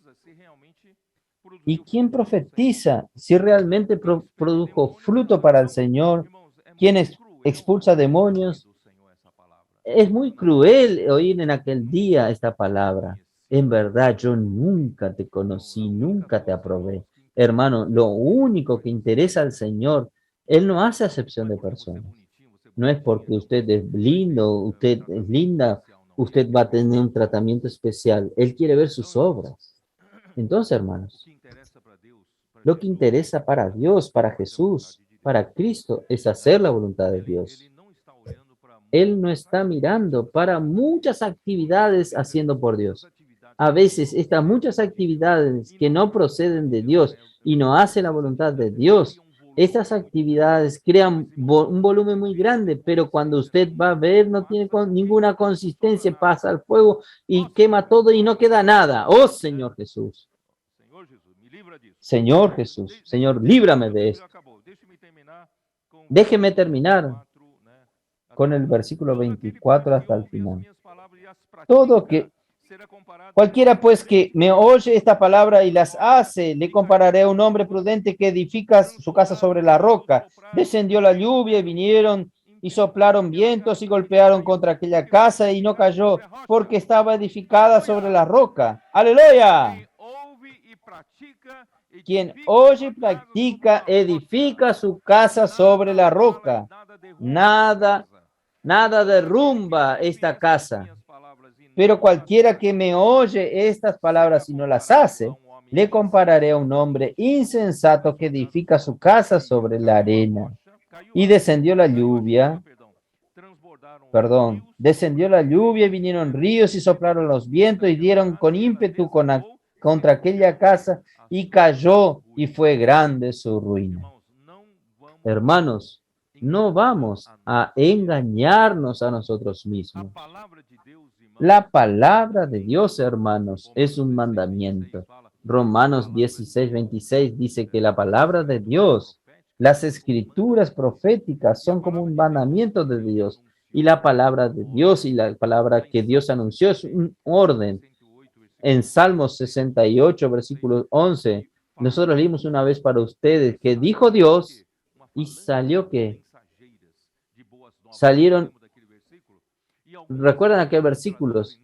¿Y quién profetiza si realmente produjo fruto para el Señor? ¿Quién expulsa demonios? Es muy cruel oír en aquel día esta palabra. En verdad, yo nunca te conocí, nunca te aprobé. Hermano, lo único que interesa al Señor, Él no hace acepción de personas. No es porque usted es lindo, usted es linda, usted va a tener un tratamiento especial. Él quiere ver sus obras. Entonces, hermanos, lo que interesa para Dios, para Jesús, para Cristo, es hacer la voluntad de Dios. Él no está mirando para muchas actividades haciendo por Dios. A veces estas muchas actividades que no proceden de Dios y no hace la voluntad de Dios, estas actividades crean un volumen muy grande, pero cuando usted va a ver no tiene ninguna consistencia, pasa al fuego y quema todo y no queda nada. Oh Señor Jesús. Señor Jesús, Señor, líbrame de esto. Déjeme terminar con el versículo 24 hasta el final. Todo que cualquiera pues que me oye esta palabra y las hace, le compararé a un hombre prudente que edifica su casa sobre la roca. Descendió la lluvia y vinieron y soplaron vientos y golpearon contra aquella casa y no cayó porque estaba edificada sobre la roca. ¡Aleluya! Quien oye y practica, edifica su casa sobre la roca. Nada derrumba esta casa. Pero cualquiera que me oye estas palabras y no las hace, le compararé a un hombre insensato que edifica su casa sobre la arena. Y descendió la lluvia y vinieron ríos y soplaron los vientos y dieron con ímpetu contra aquella casa y cayó y fue grande su ruina. Hermanos, no vamos a engañarnos a nosotros mismos. La palabra de Dios, hermanos, es un mandamiento. Romanos 16:26 dice que la palabra de Dios, las escrituras proféticas son como un mandamiento de Dios. Y la palabra de Dios y la palabra que Dios anunció es un orden. En Salmos 68, versículo 11, nosotros leímos una vez para ustedes que dijo Dios y salió que salieron, ¿recuerdan aquellos versículos?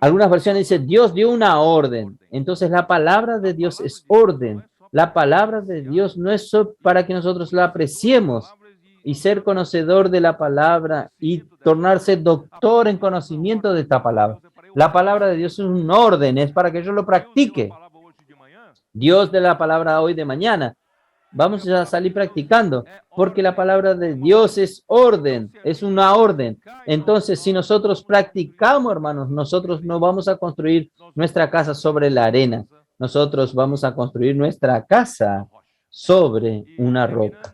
Algunas versiones dicen Dios dio una orden. Entonces la palabra de Dios es orden. La palabra de Dios no es solo para que nosotros la apreciemos y ser conocedor de la palabra y tornarse doctor en conocimiento de esta palabra. La palabra de Dios es un orden, es para que yo lo practique. Dios de la palabra hoy de mañana. Vamos a salir practicando, porque la palabra de Dios es orden, es una orden. Entonces, si nosotros practicamos, hermanos, nosotros no vamos a construir nuestra casa sobre la arena. Nosotros vamos a construir nuestra casa sobre una roca.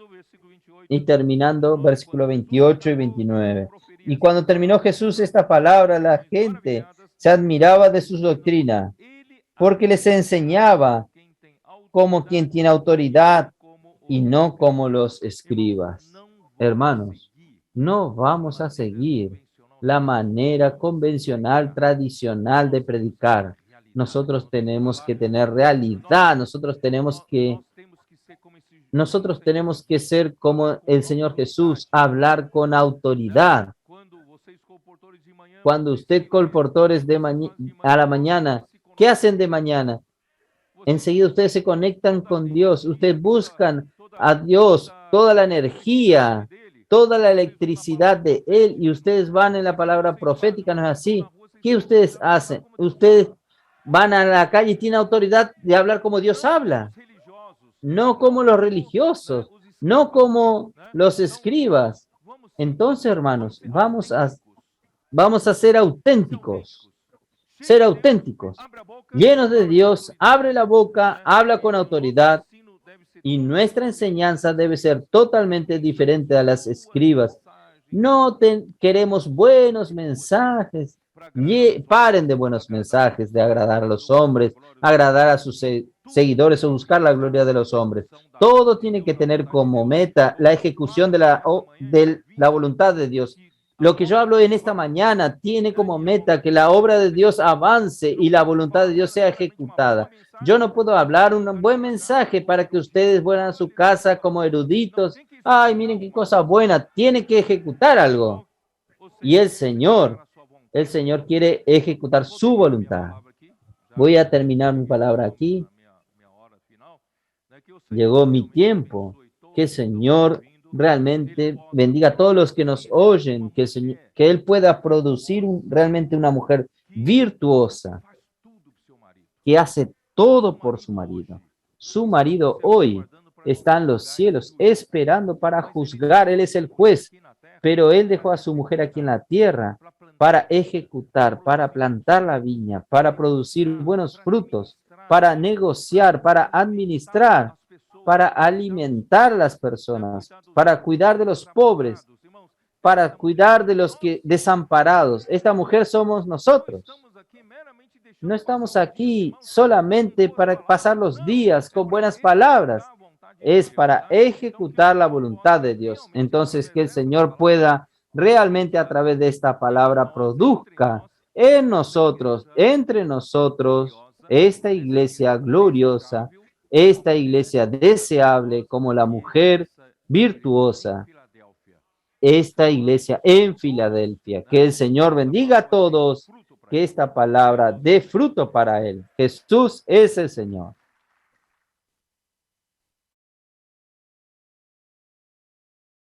Y terminando, versículo 28 y 29. Y cuando terminó Jesús esta palabra, la gente se admiraba de su doctrina, porque les enseñaba como quien tiene autoridad y no como los escribas. Hermanos, no vamos a seguir la manera convencional, tradicional de predicar. Nosotros tenemos que tener realidad, nosotros tenemos que ser como el Señor Jesús, hablar con autoridad. Cuando usted colportores a la mañana, ¿qué hacen de mañana? Enseguida ustedes se conectan con Dios, ustedes buscan a Dios, toda la energía, toda la electricidad de Él, y ustedes van en la palabra profética, ¿no es así? ¿Qué ustedes hacen? Ustedes van a la calle y tienen autoridad de hablar como Dios habla, no como los religiosos, no como los escribas. Entonces, hermanos, vamos a ser auténticos, llenos de Dios, abre la boca, habla con autoridad, y nuestra enseñanza debe ser totalmente diferente a las escribas. No queremos buenos mensajes, paren de buenos mensajes, de agradar a los hombres, agradar a sus seguidores o buscar la gloria de los hombres. Todo tiene que tener como meta la ejecución de la voluntad de Dios. Lo que yo hablo en esta mañana tiene como meta que la obra de Dios avance y la voluntad de Dios sea ejecutada. Yo no puedo hablar un buen mensaje para que ustedes vuelvan a su casa como eruditos. Ay, miren qué cosa buena. Tiene que ejecutar algo. Y el Señor quiere ejecutar su voluntad. Voy a terminar mi palabra aquí. Llegó mi tiempo. Que el Señor realmente bendiga a todos los que nos oyen, que, que Él pueda producir realmente una mujer virtuosa, que hace todo por su marido. Su marido hoy está en los cielos esperando para juzgar. Él es el juez, pero él dejó a su mujer aquí en la tierra para ejecutar, para plantar la viña, para producir buenos frutos, para negociar, para administrar, para alimentar a las personas, para cuidar de los pobres, para cuidar de los que desamparados. Esta mujer somos nosotros. No estamos aquí solamente para pasar los días con buenas palabras, es para ejecutar la voluntad de Dios. Entonces, que el Señor pueda realmente a través de esta palabra produzca en nosotros, entre nosotros, esta iglesia gloriosa, esta iglesia deseable como la mujer virtuosa, esta iglesia en Filadelfia. Que el Señor bendiga a todos, que esta palabra dé fruto para él. Jesús es el Señor.